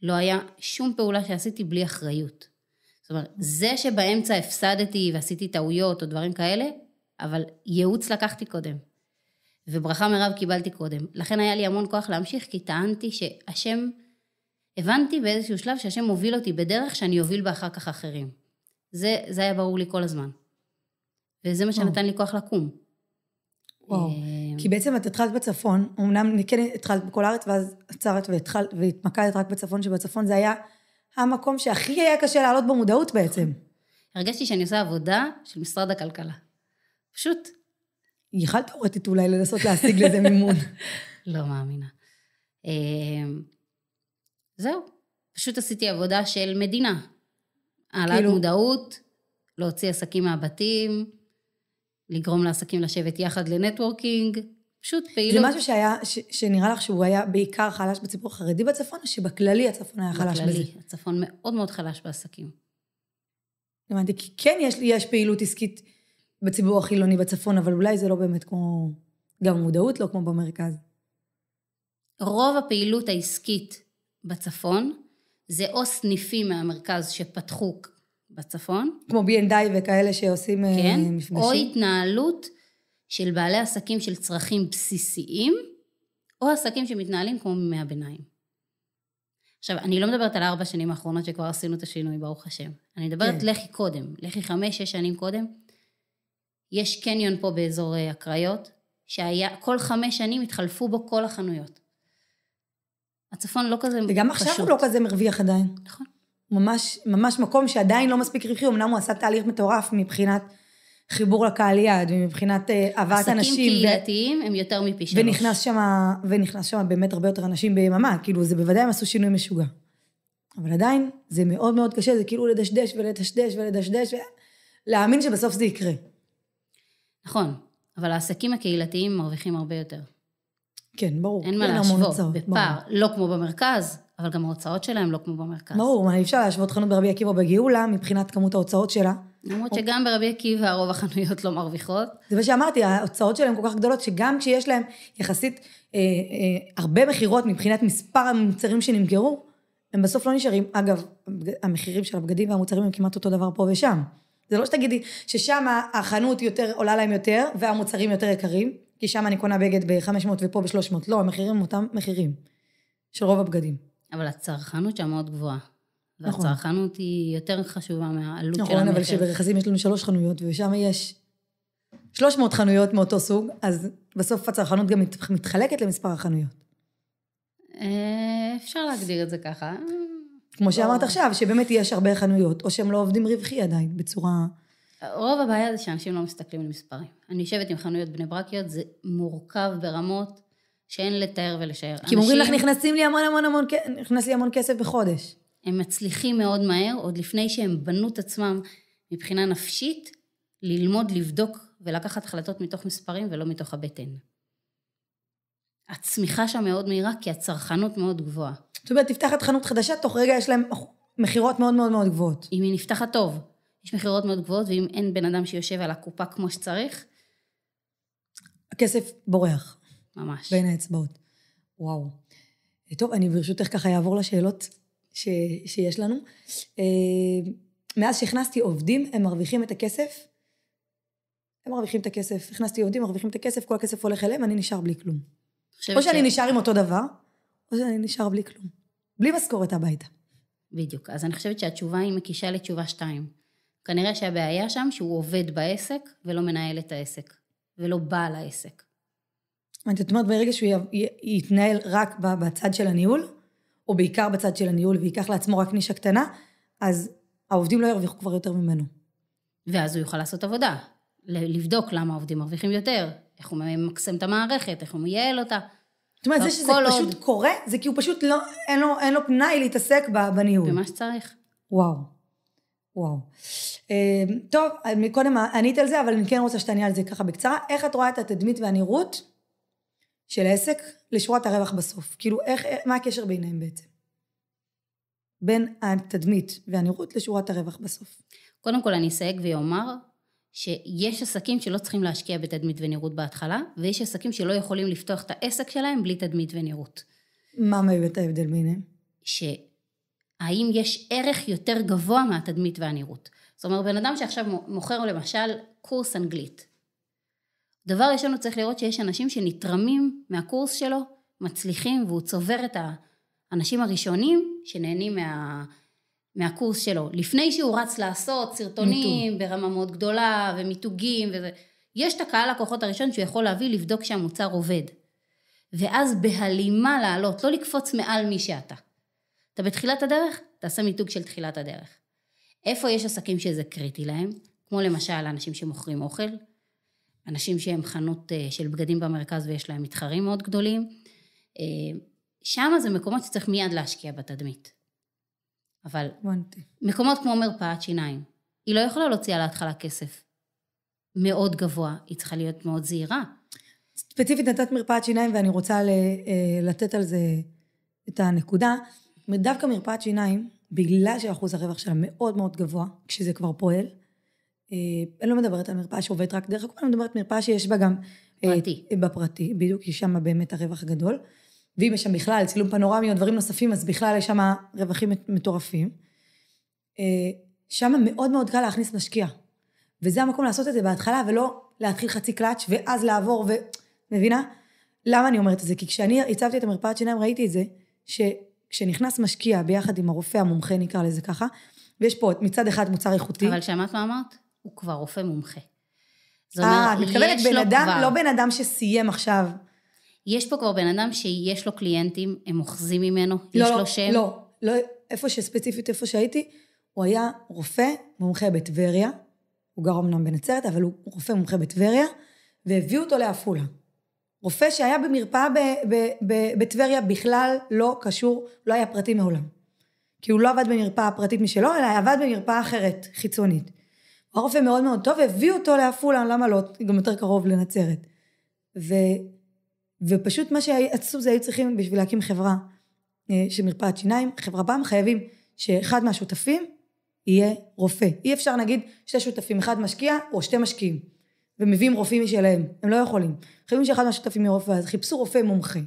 לא היה שום פעולה שעשיתי בלי אחריות. זאת אומרת, זה שבאמצע הפסדתי ועשיתי טעויות או דברים כאלה, אבל ייעוץ לקחתי קודם. וברכה מרב קיבלתי קודם. לכן היה לי המון כוח להמשיך, כי טענתי שהשם, הבנתי באיזשהו שלב שהשם מוביל אותי בדרך שאני אוביל בה אחר כך אחרים. זה היה ברור לי כל הזמן. וזה מה שנתן לי כוח לקום. וואו. כי בעצם את התחלת בצפון, אמנם כן התחלת בכל הארץ, ואז עצרת והתמקדת רק בצפון, שבצפון זה היה המקום שהכי היה קשה לעלות במודעות בעצם. הרגשתי שאני עושה עבודה של משרד הכלכלה. פשוט. יכלת תאורטית אולי לנסות להשיג לזה מימון. לא מאמינה. זהו. פשוט עשיתי עבודה של מדינה. העלאת מודעות, להוציא עסקים מהבתים, לגרום לעסקים לשבת יחד לנטוורקינג, פשוט פעילות. זה משהו שנראה לך שהוא היה בעיקר חלש בציבור החרדי בצפון, או שבכללי הצפון היה חלש בזה? בכללי, הצפון מאוד מאוד חלש בעסקים. אמרתי, כי כן יש פעילות עסקית בציבור החילוני בצפון, אבל אולי זה לא באמת כמו, גם מודעות לא כמו במרכז. רוב הפעילות העסקית בצפון, זה או סניפים מהמרכז שפתחו בצפון. כמו B&I וכאלה שעושים כן, מפגשים. או התנהלות של בעלי עסקים של צרכים בסיסיים, או עסקים שמתנהלים כמו מימי הביניים. עכשיו, אני לא מדברת על 4 שנים האחרונות שכבר עשינו את השינוי, ברוך השם. אני מדברת לכי קודם, לכי 5-6 שנים קודם. יש קניון פה באזור הקריות, שהיה, כל 5 שנים התחלפו בו כל החנויות. הצפון לא כזה פשוט. וגם עכשיו הוא לא כזה מרוויח עדיין. נכון. ממש מקום שעדיין לא מספיק רווחי, אמנם הוא עשה תהליך מטורף מבחינת חיבור לקהל יעד, ומבחינת הבאת אנשים. עסקים קהילתיים הם יותר מפי 3. ונכנס שם באמת הרבה יותר אנשים ביממה, כאילו זה בוודאי הם עשו שינוי משוגע. אבל עדיין זה מאוד מאוד קשה, זה כאילו לדשדש ולדשדש, ולהאמין שבסוף זה יקרה. נכון, אבל העסקים הקהילתיים מרוויחים הרבה יותר. כן, ברור. אין מה להשוות, בפער, לא כמו במרכז, אבל גם ההוצאות שלהם לא כמו במרכז. ברור, אי אפשר להשוות חנות ברבי עקיבא בגאולה, מבחינת כמות ההוצאות שלה. למרות שגם ברבי עקיבא רוב החנויות לא מרוויחות. זה מה שאמרתי, ההוצאות שלהם כל כך גדולות, שגם כשיש להם יחסית הרבה מחירות מבחינת מספר המוצרים שנמכרו, הם בסוף לא נשארים. אגב, המחירים של הבגדים והמוצרים הם כמעט אותו דבר פה ושם. זה לא שתגידי ששם החנות עולה להם יותר, והמוצרים יותר יקרים, כי שם אני קונה בגד ב-500 ופה ב-300. לא, המחירים הם אותם מחירים של רוב הבגדים. אבל הצרכנות שם מאוד גבוהה. נכון. והצרכנות היא יותר חשובה מהעלות של המחיר. נכון, אבל שברכזים יש לנו 3 חנויות, ושם יש 300 חנויות מאותו סוג, אז בסוף הצרכנות גם מתחלקת למספר החנויות. אפשר להגדיר את זה ככה. כמו שאמרת עכשיו, שבאמת יש הרבה חנויות, או שהם לא עובדים רווחי עדיין, בצורה... רוב הבעיה זה שאנשים לא מסתכלים על מספרים. אני יושבת עם חנויות בני ברקיות, זה מורכב ברמות שאין לתאר ולשער. כי אומרים לך, נכנס לי המון כסף בחודש. הם מצליחים מאוד מהר, עוד לפני שהם בנו את עצמם מבחינה נפשית, ללמוד, לבדוק ולקחת החלטות מתוך מספרים ולא מתוך הבטן. הצמיחה שם מאוד מהירה, כי הצרכנות מאוד גבוהה. זאת אומרת, תפתחת חנות חדשה, תוך רגע יש להם מחירות מאוד מאוד מאוד גבוהות. אם היא נפתחת טוב, יש מחירות מאוד גבוהות, ואם אין בן אדם שיושב על הקופה כמו שצריך, הכסף בורח. ממש. בין האצבעות. וואו. טוב, אני ברשותך ככה אעבור לשאלות שיש לנו. מאז שהכנסתי עובדים, הם מרוויחים את הכסף. הכנסתי עובדים, מרוויחים את הכסף, כל הכסף הולך אליהם, אני נשאר בלי כלום. או שאני נשאר עם אותו דבר, או שאני נשאר בלי כלום. בלי משכורת הביתה. בדיוק. אז אני חושבת שהתשובה היא מקישה לתשובה 2. כנראה שהבעיה שם שהוא עובד בעסק, ולא מנהל את העסק, ולא בעל העסק. זאת אומרת, ברגע שהוא יתנהל רק בצד של הניהול, או בעיקר בצד של הניהול, ויקח לעצמו רק נישה קטנה, אז העובדים לא ירוויחו כבר יותר ממנו. ואז הוא יוכל לעשות עבודה, לבדוק למה העובדים מרוויחים יותר, איך הוא ממקסם את המערכת, איך הוא מייעל אותה. זאת אומרת, זה שזה פשוט קורה, זה כי הוא פשוט לא, אין לו פנאי להתעסק בניהול. במה שצריך. וואו. טוב, קודם ענית על זה, אבל אני כן רוצה שתעני על זה ככה בקצרה. איך את רואה את התדמית והנראות של העסק לשורת הרווח בסוף? כאילו, מה הקשר ביניהם בעצם? בין התדמית והנראות לשורת הרווח בסוף. קודם כל אני אסייג ואומר שיש עסקים שלא צריכים להשקיע בתדמית ונראות בהתחלה, ויש עסקים שלא יכולים לפתוח את העסק שלהם בלי תדמית ונראות. מה באמת ההבדל ביניהם? האם יש ערך יותר גבוה מהתדמית והנראות. זאת אומרת, בן אדם שעכשיו מוכר למשל קורס אנגלית. דבר ראשון הוא צריך לראות שיש אנשים שנתרמים מהקורס שלו, מצליחים, והוא צובר את האנשים הראשונים שנהנים מהקורס שלו. לפני שהוא רץ לעשות סרטונים ברמה מאוד גדולה ומיתוגים וזה. יש את הקהל לקוחות הראשון שהוא יכול להביא לבדוק שהמוצר עובד. ואז בהלימה לעלות, לא לקפוץ מעל מי שאתה. אתה בתחילת הדרך, תעשה מיתוג של תחילת הדרך. איפה יש עסקים שזה קריטי להם? כמו למשל אנשים שמוכרים אוכל, אנשים שהם חנות של בגדים במרכז ויש להם מתחרים מאוד גדולים. שם זה מקומות שצריך מיד להשקיע בתדמית. אבל מקומות כמו מרפאת שיניים, היא לא יכולה להוציא על ההתחלה כסף מאוד גבוה, היא צריכה להיות מאוד זהירה. ספציפית נתת מרפאת שיניים ואני רוצה לתת על זה את הנקודה. דווקא מרפאת שיניים, בגלל שאחוז הרווח שלה מאוד מאוד גבוה, כשזה כבר פועל, אני לא מדברת על מרפאה שעובדת רק דרך הכל, אני מדברת מרפאה שיש בה גם פרטי. בפרטי, בדיוק, כי שם באמת הרווח הגדול, ואם יש שם בכלל צילום פנורמי או דברים נוספים, אז בכלל יש שם רווחים מטורפים. שם מאוד מאוד קל להכניס משקיע, וזה המקום לעשות את זה בהתחלה, ולא להתחיל חצי קלאץ' ואז לעבור, מבינה? למה אני אומרת את זה? כי כשאני הצבתי את המרפאת שיניים, ראיתי את זה, כשנכנס משקיע ביחד עם הרופא המומחה, נקרא לזה ככה, ויש פה מצד אחד מוצר איכותי. אבל שמעת מה אמרת? הוא כבר רופא מומחה. מתכוונת בן אדם, לא בן אדם שסיים עכשיו. יש פה כבר בן אדם שיש לו קליינטים, הם אוחזים ממנו, יש לו שם. לא, איפה שספציפית, איפה שהייתי, הוא היה רופא מומחה בטבריה, הוא גר אמנם בנצרת, אבל הוא רופא מומחה בטבריה, והביאו אותו לעפולה. רופא שהיה במרפאה בטבריה בכלל לא קשור, לא היה פרטי מעולם. כי הוא לא עבד במרפאה פרטית משלו, אלא עבד במרפאה אחרת, חיצונית. הוא רופא מאוד מאוד טוב, והביאו אותו לעפולה, למה לא? גם יותר קרוב לנצרת. ופשוט מה שעשו זה היו צריכים בשביל להקים חברה של מרפאת שיניים, חברה פעם חייבים שאחד מהשותפים יהיה רופא. אי אפשר נגיד שתי שותפים, אחד משקיע או שתי משקיעים, ומביאים רופאים משלהם, הם לא יכולים. חייבים שאחד מהשותפים יהיה רופא, אז חיפשו רופא מומחה.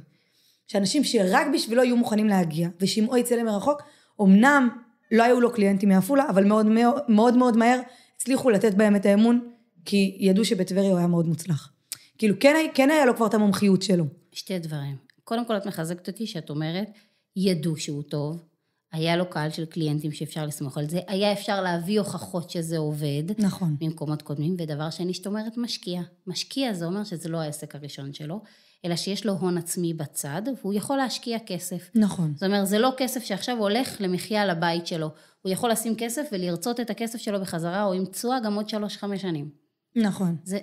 שאנשים שרק בשבילו יהיו מוכנים להגיע, ושמעו יצא להם מרחוק, אמנם לא היו לו קליינטים מעפולה, אבל מאוד מאוד מאוד מהר הצליחו לתת בהם את האמון, כי ידעו שבטבריה הוא היה מאוד מוצלח. כאילו כן היה לו כבר את המומחיות שלו. שתי דברים. קודם כל את מחזקת אותי שאת אומרת, ידעו שהוא טוב, היה לו קהל של קליינטים שאפשר לסמוך על זה, היה אפשר להביא הוכחות שזה עובד, נכון. ממקומות קודמים, ודבר שני שאת אומרת משקיע. משקיע זה אומר שזה לא העסק הראשון שלו, אלא שיש לו הון עצמי בצד, והוא יכול להשקיע כסף. נכון. זאת אומרת, זה לא כסף שעכשיו הולך למחיה לבית שלו, הוא יכול לשים כסף ולרצות את הכסף שלו בחזרה, או עם תשואה גם עוד 3-5 שנים. נכון. זה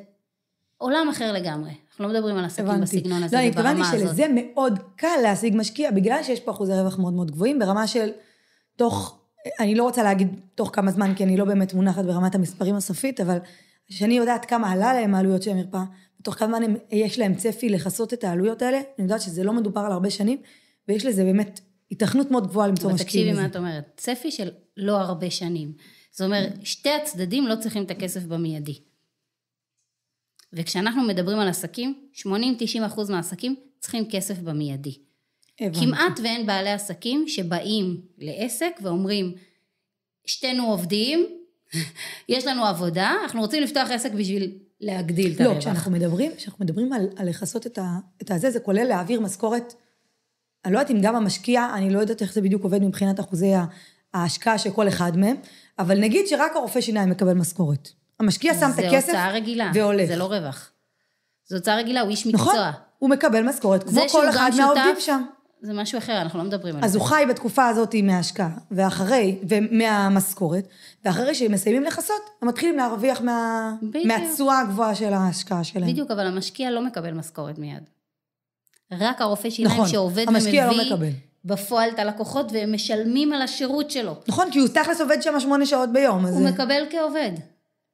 עולם אחר לגמרי. אנחנו לא מדברים על עסקים בסגנון הזה, לא, אני ברמה הזאת. התכוונתי שלזה מאוד קל להשיג משקיע, בגלל שיש פה אחוזי רווח מאוד מאוד גבוהים, ברמה של אני לא רוצה להגיד תוך כמה זמן, כי אני לא באמת מונחת ברמת המספרים הסופית, אבל שאני יודעת כמה עלה להם העלויות של המרפאה, ותוך כמה זמן יש להם צפי לחסות את העלויות האלה, אני יודעת שזה לא מדובר על הרבה שנים, ויש לזה באמת התכנות מאוד גבוהה למצוא משקיעים. תקשיבי מה את אומרת, צפי של לא הרבה שנים. זאת אומרת, שתי הצדדים לא צריכים את הכסף במיידי. וכשאנחנו מדברים על עסקים, 80-90% מהעסקים צריכים כסף במיידי. כמעט ואין בעלי עסקים שבאים לעסק ואומרים, שתינו עובדים, יש לנו עבודה, אנחנו רוצים לפתוח עסק בשביל להגדיל את הרווח. לא, כשאנחנו מדברים על לחסות את הזה, זה כולל להעביר משכורת, אני לא יודעת אם גם המשקיע, אני לא יודעת איך זה בדיוק עובד מבחינת אחוזי ההשקעה של כל אחד מהם, אבל נגיד שרק הרופא שיניים מקבל משכורת. המשקיע שם את הכסף והולך. זה לא רווח. זו הוצאה רגילה, הוא איש מקצוע. נכון, הוא מקבל משכורת, כמו כל אחד מהעובדים שם. זה משהו אחר, אנחנו לא מדברים על זה. אז הוא חי בתקופה הזאת מההשקעה, ומהמשכורת, ואחרי שהם מסיימים לחסות, הם מתחילים להרוויח מהתשואה הגבוהה של ההשקעה שלהם. בדיוק, אבל המשקיע לא מקבל משכורת מיד. רק הרופא שיניים שעובד ומביא בפועל את הלקוחות, והם משלמים על השירות שלו. נכון, כי הוא תכלס עובד שם 8 שעות ביום. הוא מקבל כעובד.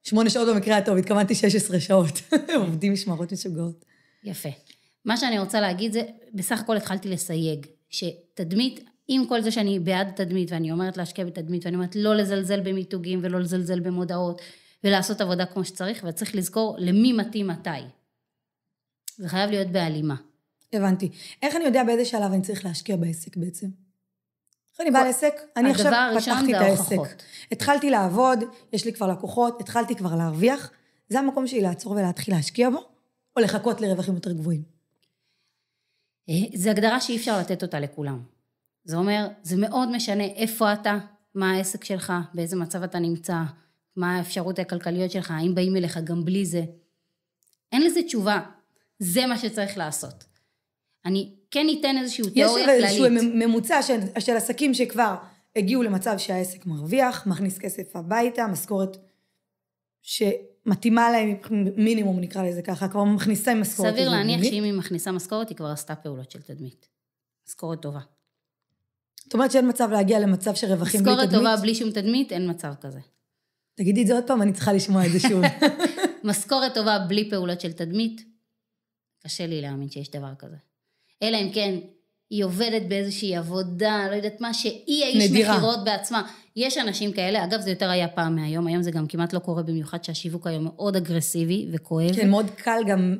8 שעות במקרה הטוב, התכוונתי 16 שעות. עובדים משמרות משוגעות. יפה. מה שאני רוצה להגיד זה, בסך הכל התחלתי לסייג, שתדמית, עם כל זה שאני בעד תדמית, ואני אומרת להשקיע בתדמית, ואני אומרת לא לזלזל במיתוגים, ולא לזלזל במודעות, ולעשות עבודה כמו שצריך, וצריך לזכור למי מתאים מתי. זה חייב להיות בהלימה. הבנתי. איך אני יודע באיזה שלב אני צריך להשקיע בעסק בעצם? איך אני באה לעסק? אני עכשיו פתחתי את העסק. התחלתי לעבוד, יש לי כבר לקוחות, התחלתי כבר להרוויח, זה המקום שלי לעצור ולהתחיל להשקיע בו, או לחכות לרווחים יותר גבוהים? זה הגדרה שאי אפשר לתת אותה לכולם. זה אומר, זה מאוד משנה איפה אתה, מה העסק שלך, באיזה מצב אתה נמצא, מה האפשרות הכלכליות שלך, האם באים אליך גם בלי זה. אין לזה תשובה, זה מה שצריך לעשות. אני כן ניתן איזושהי תיאוריה כללית. יש איזשהו ממוצע של עסקים שכבר הגיעו למצב שהעסק מרוויח, מכניס כסף הביתה, משכורת שמתאימה להם מינימום, נקרא לזה ככה, כבר מכניסה עם משכורת. סביר להניח שאם היא מכניסה משכורת, היא כבר עשתה פעולות של תדמית. משכורת טובה. זאת אומרת שאין מצב להגיע למצב שרווחים בלי תדמית? משכורת טובה בלי שום תדמית, אין מצב כזה. תגידי את זה עוד פעם, אני צריכה לשמוע את זה שוב. משכורת טובה בלי פעולות של תדמית, קשה לי להאמין שיש דבר כזה. אלא אם כן, היא עובדת באיזושהי עבודה, לא יודעת מה, שהיא האיש מחירות בעצמה. יש אנשים כאלה, אגב זה יותר היה פעם מהיום, היום זה גם כמעט לא קורה במיוחד שהשיווק היום מאוד אגרסיבי וכואב. כן, מאוד קל גם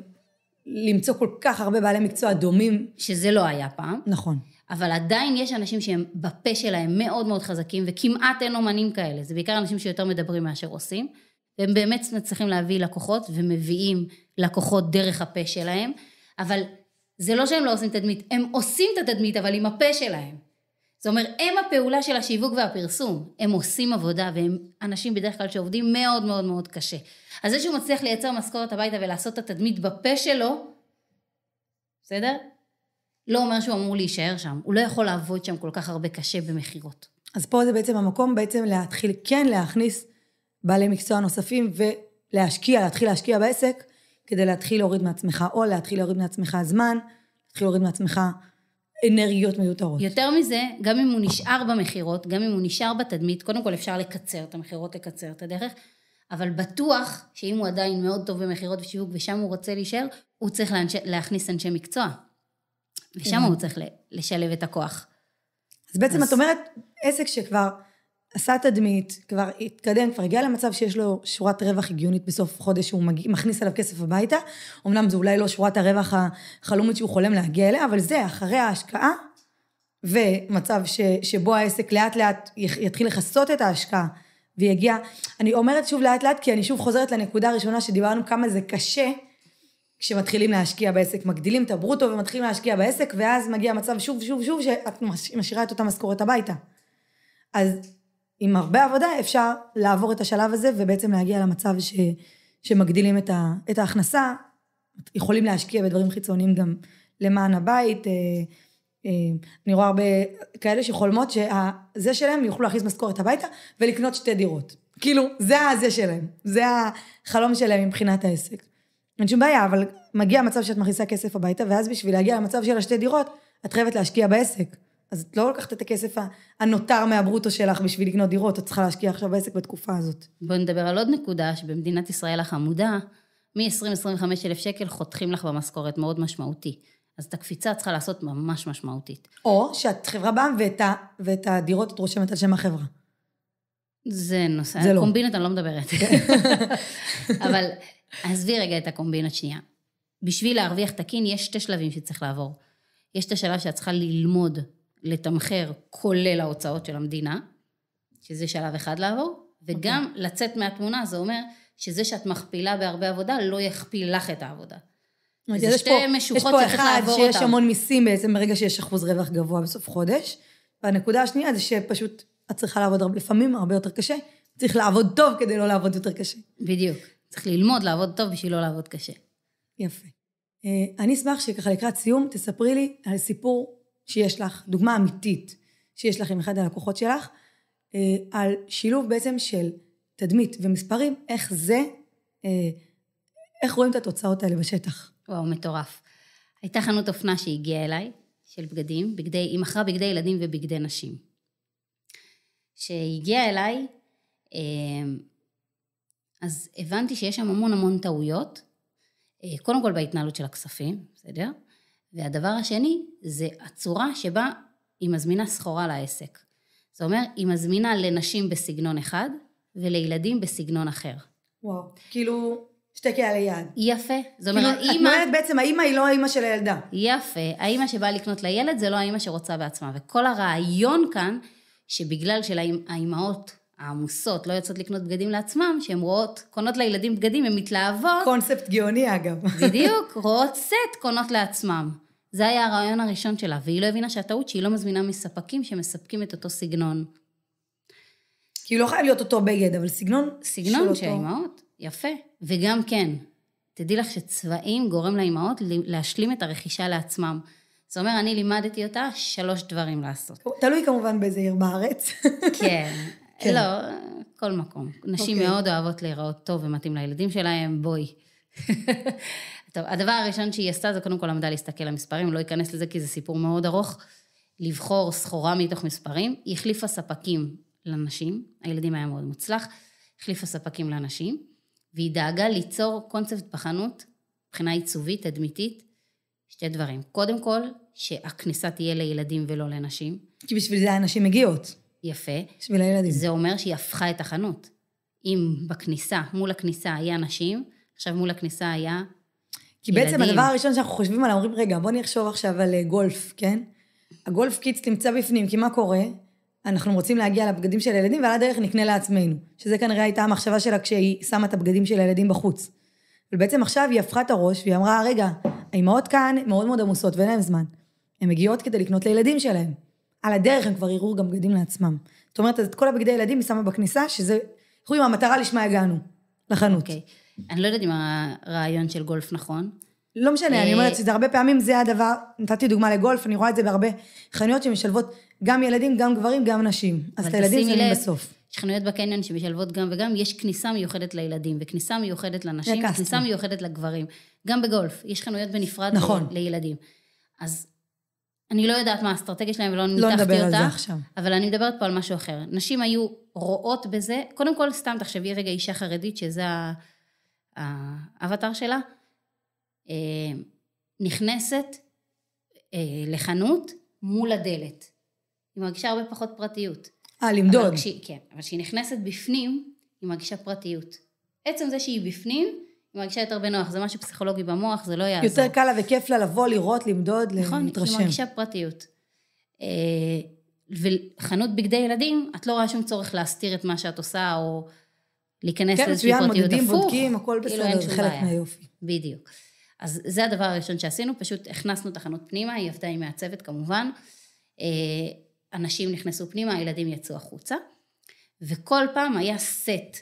למצוא כל כך הרבה בעלי מקצוע דומים. שזה לא היה פעם. נכון. אבל עדיין יש אנשים שהם בפה שלהם מאוד מאוד חזקים, וכמעט אין אומנים כאלה. זה בעיקר אנשים שיותר מדברים מאשר עושים, והם באמת מצליחים להביא לקוחות, ומביאים לקוחות דרך הפה שלהם, אבל זה לא שהם לא עושים תדמית, הם עושים את התדמית, אבל עם הפה שלהם. זאת אומרת, הם הפעולה של השיווק והפרסום, הם עושים עבודה, והם אנשים בדרך כלל שעובדים מאוד מאוד מאוד קשה. אז זה שהוא מצליח לייצר משכורת הביתה, ולעשות את התדמית בפה שלו, בסדר? לא אומר שהוא אמור להישאר שם, הוא לא יכול לעבוד שם כל כך הרבה קשה במחירות. אז פה זה בעצם המקום בעצם להתחיל כן להכניס בעלי מקצוע נוספים, להתחיל להשקיע בעסק, כדי להתחיל להוריד מעצמך, או להתחיל להוריד מעצמך זמן, להתחיל להוריד מעצמך אנרגיות מיותרות. יותר מזה, גם אם הוא נשאר במחירות, גם אם הוא נשאר בתדמית, קודם כל אפשר לקצר את המחירות, לקצר את הדרך, אבל בטוח שאם הוא עדיין מאוד טוב במחירות ושיווק, ושם הוא רוצה להישאר, הוא צריך להכניס אנשי מקצוע. ושם הוא צריך לשלב את הכוח. אז בעצם את אומרת, עסק שכבר עשה תדמית, כבר התקדם, כבר הגיע למצב שיש לו שורת רווח הגיונית בסוף חודש, שהוא מכניס עליו כסף הביתה, אמנם זה אולי לא שורת הרווח החלומית שהוא חולם להגיע אליה, אבל זה אחרי ההשקעה, ומצב שבו העסק לאט לאט יתחיל לחסות את ההשקעה, ויגיע, אני אומרת שוב לאט לאט, כי אני שוב חוזרת לנקודה הראשונה שדיברנו כמה זה קשה, כשמתחילים להשקיע בעסק, מגדילים את הברוטו ומתחילים להשקיע בעסק, ואז מגיע מצב שוב שאת משאירה את אותה משכורת הביתה. אז עם הרבה עבודה אפשר לעבור את השלב הזה, ובעצם להגיע למצב שמגדילים את ההכנסה, יכולים להשקיע בדברים חיצוניים גם למען הבית, אני רואה הרבה כאלה שחולמות שזה שלהם יוכלו להכניס משכורת הביתה, ולקנות 2 דירות. כאילו, זה שלהם, זה החלום שלהם מבחינת העסק. אין שום בעיה, אבל מגיע המצב שאת מכניסה כסף הביתה, ואז בשביל להגיע למצב של 2 דירות, את חייבת להשקיע בעסק. אז את לא לקחת את הכסף הנותר מהברוטו שלך בשביל לקנות דירות, את צריכה להשקיע עכשיו בעסק בתקופה הזאת. בואו נדבר על עוד נקודה, שבמדינת ישראל החמודה, מ-20-25 אלף שקל חותכים לך במשכורת מאוד משמעותי. אז את הקפיצה צריכה לעשות ממש משמעותית. או שאת חברה בעם ואת הדירות את רושמת על שם החברה. זה נושא, זה לא. קומבינות אני לא מדברת. אבל עזבי רגע את הקומבינות שנייה. בשביל להרוויח תקין יש 2 שלבים שצריך לעבור. יש את השלב שאת צריכה ללמוד, לתמחר, כולל ההוצאות של המדינה, שזה שלב אחד לעבור, וגם לצאת מהתמונה, זה אומר שזה שאת מכפילה בהרבה עבודה, לא יכפיל לך את העבודה. זה 2 משוכות שצריך לעבור אותם. שיש המון מיסים בעצם ברגע שיש אחוז רווח גבוה בסוף חודש, והנקודה השנייה זה שפשוט את צריכה לעבוד לפעמים הרבה יותר קשה, צריך לעבוד טוב כדי לא לעבוד יותר קשה. בדיוק, צריך ללמוד לעבוד טוב בשביל לא לעבוד קשה. יפה. אני אשמח שככה לקראת סיום תספרי לי על סיפור שיש לך, דוגמה אמיתית שיש לך עם אחד הלקוחות שלך, על שילוב בעצם של תדמית ומספרים, איך רואים את התוצאות האלה בשטח. וואו, מטורף. הייתה חנות אופנה שהגיעה אליי, של בגדים, היא מכרה בגדי ילדים ובגדי נשים. שהגיעה אליי, אז הבנתי שיש שם המון טעויות, קודם כל בהתנהלות של הכספים, בסדר? והדבר השני, זה הצורה שבה היא מזמינה סחורה לעסק. זאת אומרת, היא מזמינה לנשים בסגנון אחד, ולילדים בסגנון אחר. וואו, כאילו 2 קהלי יד. יפה. זאת אומרת, את אומרת בעצם, האמא היא לא האמא של הילדה. יפה. האמא שבאה לקנות לילד, זה לא האמא שרוצה בעצמה. וכל הרעיון כאן, שבגלל של האמהות העמוסות לא יוצאות לקנות בגדים לעצמם, שהן רואות, קונות לילדים בגדים, הן מתלהבות. קונספט גאוני אגב. בדיוק, רואות סט, קונות לעצמם. זה היה הרעיון הראשון שלה, והיא לא הבינה שהטעות שהיא לא מזמינה מספקים שמספקים את אותו סגנון. כי הוא לא חייב להיות אותו בגד, אבל סגנון של האימהות, יפה. וגם כן, תדעי לך שצבעים גורם לאימהות להשלים את הרכישה לעצמם. זאת אומרת, אני לימדתי אותה 3 דברים לעשות. תלוי כמובן באיזה עיר בארץ. כן, לא, כל מקום. נשים מאוד אוהבות להיראות טוב ומתאים לילדים שלהם, בואי. טוב, הדבר הראשון שהיא עשתה זה קודם כל עמדה להסתכל למספרים, לא אכנס לזה כי זה סיפור מאוד ארוך, לבחור סחורה מתוך מספרים, היא החליפה ספקים לנשים, הילדים היה מאוד מוצלח, החליפה ספקים לנשים, והיא דאגה ליצור קונספט בחנות, מבחינה עיצובית, תדמיתית, 2 דברים. קודם כל, שהכניסה תהיה לילדים ולא לנשים. כי בשביל זה האנשים מגיעות. יפה. בשביל הילדים. זה אומר שהיא הפכה את החנות. אם בכניסה, מול הכניסה היה נשים, עכשיו מול הכניסה היה כי בעצם הדבר הראשון שאנחנו חושבים עליו, אומרים, רגע, בוא נחשוב עכשיו על גולף, כן? הגולף קיץ נמצא בפנים, כי מה קורה? אנחנו רוצים להגיע לבגדים של הילדים, ועל הדרך נקנה לעצמנו. שזה כנראה הייתה המחשבה שלה כשהיא שמה את הבגדים של הילדים בחוץ. ובעצם עכשיו היא הפכה את הראש, והיא אמרה, רגע, האימהות כאן מאוד מאוד עמוסות, ואין להם זמן. הן מגיעות כדי לקנות לילדים שלהם. על הדרך הם כבר יראו גם בגדים לעצמם. זאת אומרת, את כל הבגדי ילדים היא שמה בכניסה, שזה, יכולים, המטרה לשמה הגענו לחנות. אוקיי. אני לא יודעת אם הרעיון של גולף נכון. לא משנה, אני אומרת שזה הרבה פעמים זה הדבר, נתתי דוגמה לגולף, אני רואה את זה בהרבה חנויות שמשלבות גם ילדים, גם גברים, גם נשים. אז את הילדים שמים בסוף. יש חנויות בקניון שמשלבות גם וגם, יש כניסה מיוחדת לילדים, וכניסה מיוחדת לנשים, וכניסה מיוחדת לגברים. גם בגולף, יש חנויות בנפרד לילדים. אז אני לא יודעת מה האסטרטגיה שלהם, ולא ניתחתי אותה, אבל אני מדברת פה על משהו אחר. נשים היו רואות בזה, קודם כל סתם תחשבי רגע אישה חרדית, שזה האבטר שלה, נכנסת לחנות מול הדלת. היא מרגישה הרבה פחות פרטיות. למדוד. כן, אבל כשהיא נכנסת בפנים, היא מרגישה פרטיות. עצם זה שהיא בפנים, היא מרגישה יותר בנוח. זה משהו פסיכולוגי במוח, זה לא יעזור. יותר קל לה וכיף לה לבוא, לראות, למדוד, להתרשם. נכון, היא מרגישה פרטיות. וחנות בגדי ילדים, את לא רואה שום צורך להסתיר את מה שאת עושה, או להיכנס לאיזושהי פרטיות הפוך. כן, מצוין, מודדים, בודקים, הכל בסדר, זה חלק מהיופי. בדיוק. אז זה הדבר הראשון שעשינו, פשוט הכנסנו את החנות פנימה, היא עבדה עם מעצבת כמובן. אנשים נכנסו פנימה, הילדים יצאו החוצה, וכל פעם היה סט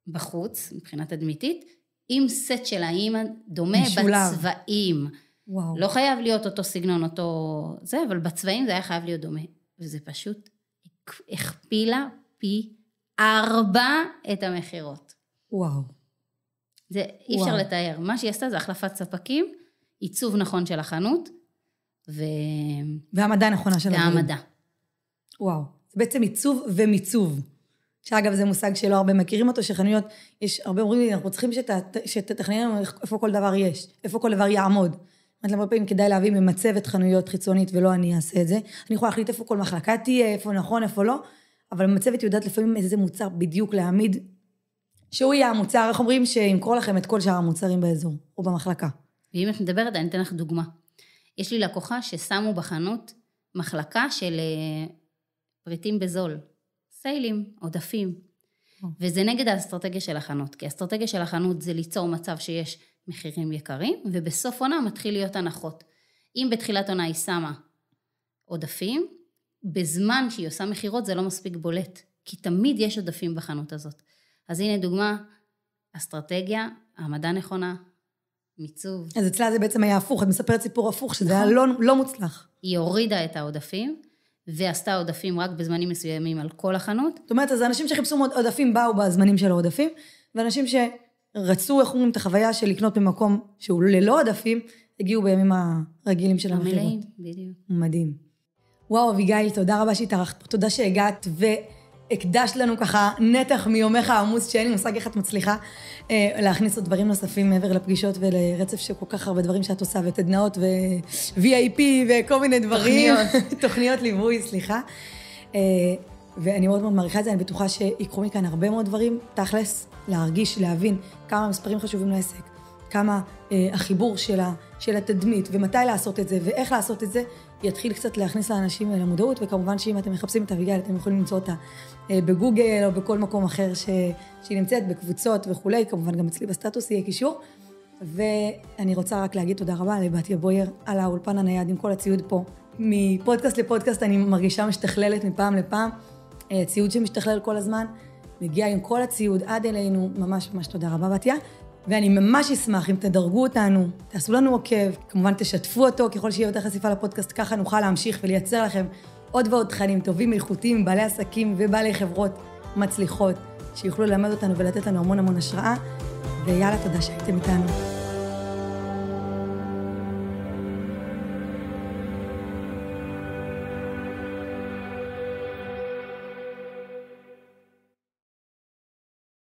בחוץ, מבחינה תדמיתית, עם סט של האמא דומה משולב. בצבעים. וואו. לא חייב להיות אותו סגנון, אותו זה, אבל בצבעים זה היה חייב להיות דומה. וזה פשוט הכפילה פי 4 את המחירות. וואו. זה אי אפשר לתאר. מה שהיא עשתה זה החלפת ספקים, עיצוב נכון של החנות, והעמדה נכונה של הדברים. והעמדה. וואו. זה בעצם עיצוב ומיצוב. שאגב, זה מושג שלא הרבה מכירים אותו, שחנויות, יש הרבה אומרים לי, אנחנו צריכים שתתכנן לנו איפה כל דבר יש, איפה כל דבר יעמוד. זאת אומרת, פעמים כדאי להביא ממצבת חנויות חיצונית, ולא אני אעשה את זה. אני יכולה להחליט איפה כל מחלקה תהיה, איפה נכון, איפה לא, אבל ממצבת יודעת לפעמים איזה מוצר בדיוק להעמיד, שהוא יהיה המוצר, איך אומרים, שימכור לכם את כל שאר המוצרים באזור, או במחלקה. ואם את מדברת, אני אתן לך דוגמה. יש לי לקוחה ששמו בחנות מחלקה של פריטים בזול, סיילים, עודפים. וזה נגד האסטרטגיה של החנות, כי האסטרטגיה של החנות זה ליצור מצב שיש מחירים יקרים, ובסוף עונה מתחיל להיות הנחות. אם בתחילת עונה היא שמה עודפים, בזמן שהיא עושה מחירות זה לא מספיק בולט, כי תמיד יש עודפים בחנות הזאת. אז הנה דוגמה, אסטרטגיה, העמדה נכונה, מיצוב. אז אצלה זה בעצם היה הפוך, את מספרת סיפור הפוך, שזה היה לא מוצלח. היא הורידה את העודפים, ועשתה עודפים רק בזמנים מסוימים על כל החנות. זאת אומרת, אז האנשים שחיפשו עודפים באו בזמנים של העודפים, ואנשים שרצו, איך אומרים, את החוויה של לקנות במקום שהוא ללא עודפים, הגיעו בימים הרגילים של המחירות. המלאים, בדיוק. מדהים. וואו, אביגיל, תודה רבה שהתארחת פה, תודה שהגעת והקדשת לנו ככה נתח מיומך העמוס, שאין לי מושג איך את מצליחה להכניס עוד דברים נוספים מעבר לפגישות ולרצף של כל כך הרבה דברים שאת עושה, ותדנאות ו-VIP וכל מיני דברים. תוכניות ליווי, סליחה. ואני מאוד מאוד מעריכה את זה, אני בטוחה שיקחו מכאן הרבה מאוד דברים, תכלס, להרגיש, להבין כמה המספרים חשובים לעסק, כמה החיבור של התדמית, ומתי לעשות את זה, ואיך לעשות את זה, יתחיל קצת להכניס לאנשים למודעות, וכמובן שאם אתם מחפשים את אביגיל, אתם יכולים למצוא אותה בגוגל, או בכל מקום אחר שהיא נמצאת, בקבוצות וכולי, כמובן גם אצלי בסטטוס יהיה קישור, ואני רוצה רק להגיד תודה רבה לבתיה בויר, על האולפן הנייד עם כל הציוד פה, מפודקאסט לפודקאסט אני מרגישה משתכללת מפעם לפעם, ציוד שמשתכלל כל הזמן, מגיע עם כל הציוד עד אלינו, ממש ממש תודה רבה בתיה, ואני ממש אשמח אם תדרגו אותנו, תעשו לנו עוקב, כמובן תשתפו אותו, ככל שיהיה יותר חשיפה לפודקאסט, ככה נוכל להמשיך ולייצר לכם עוד ועוד תכנים טובים, איכותיים, בעלי עסקים ובעלי חברות מצליחות, שיוכלו ללמד אותנו ולתת לנו המון המון השראה, ויאללה, תודה שהייתם איתנו.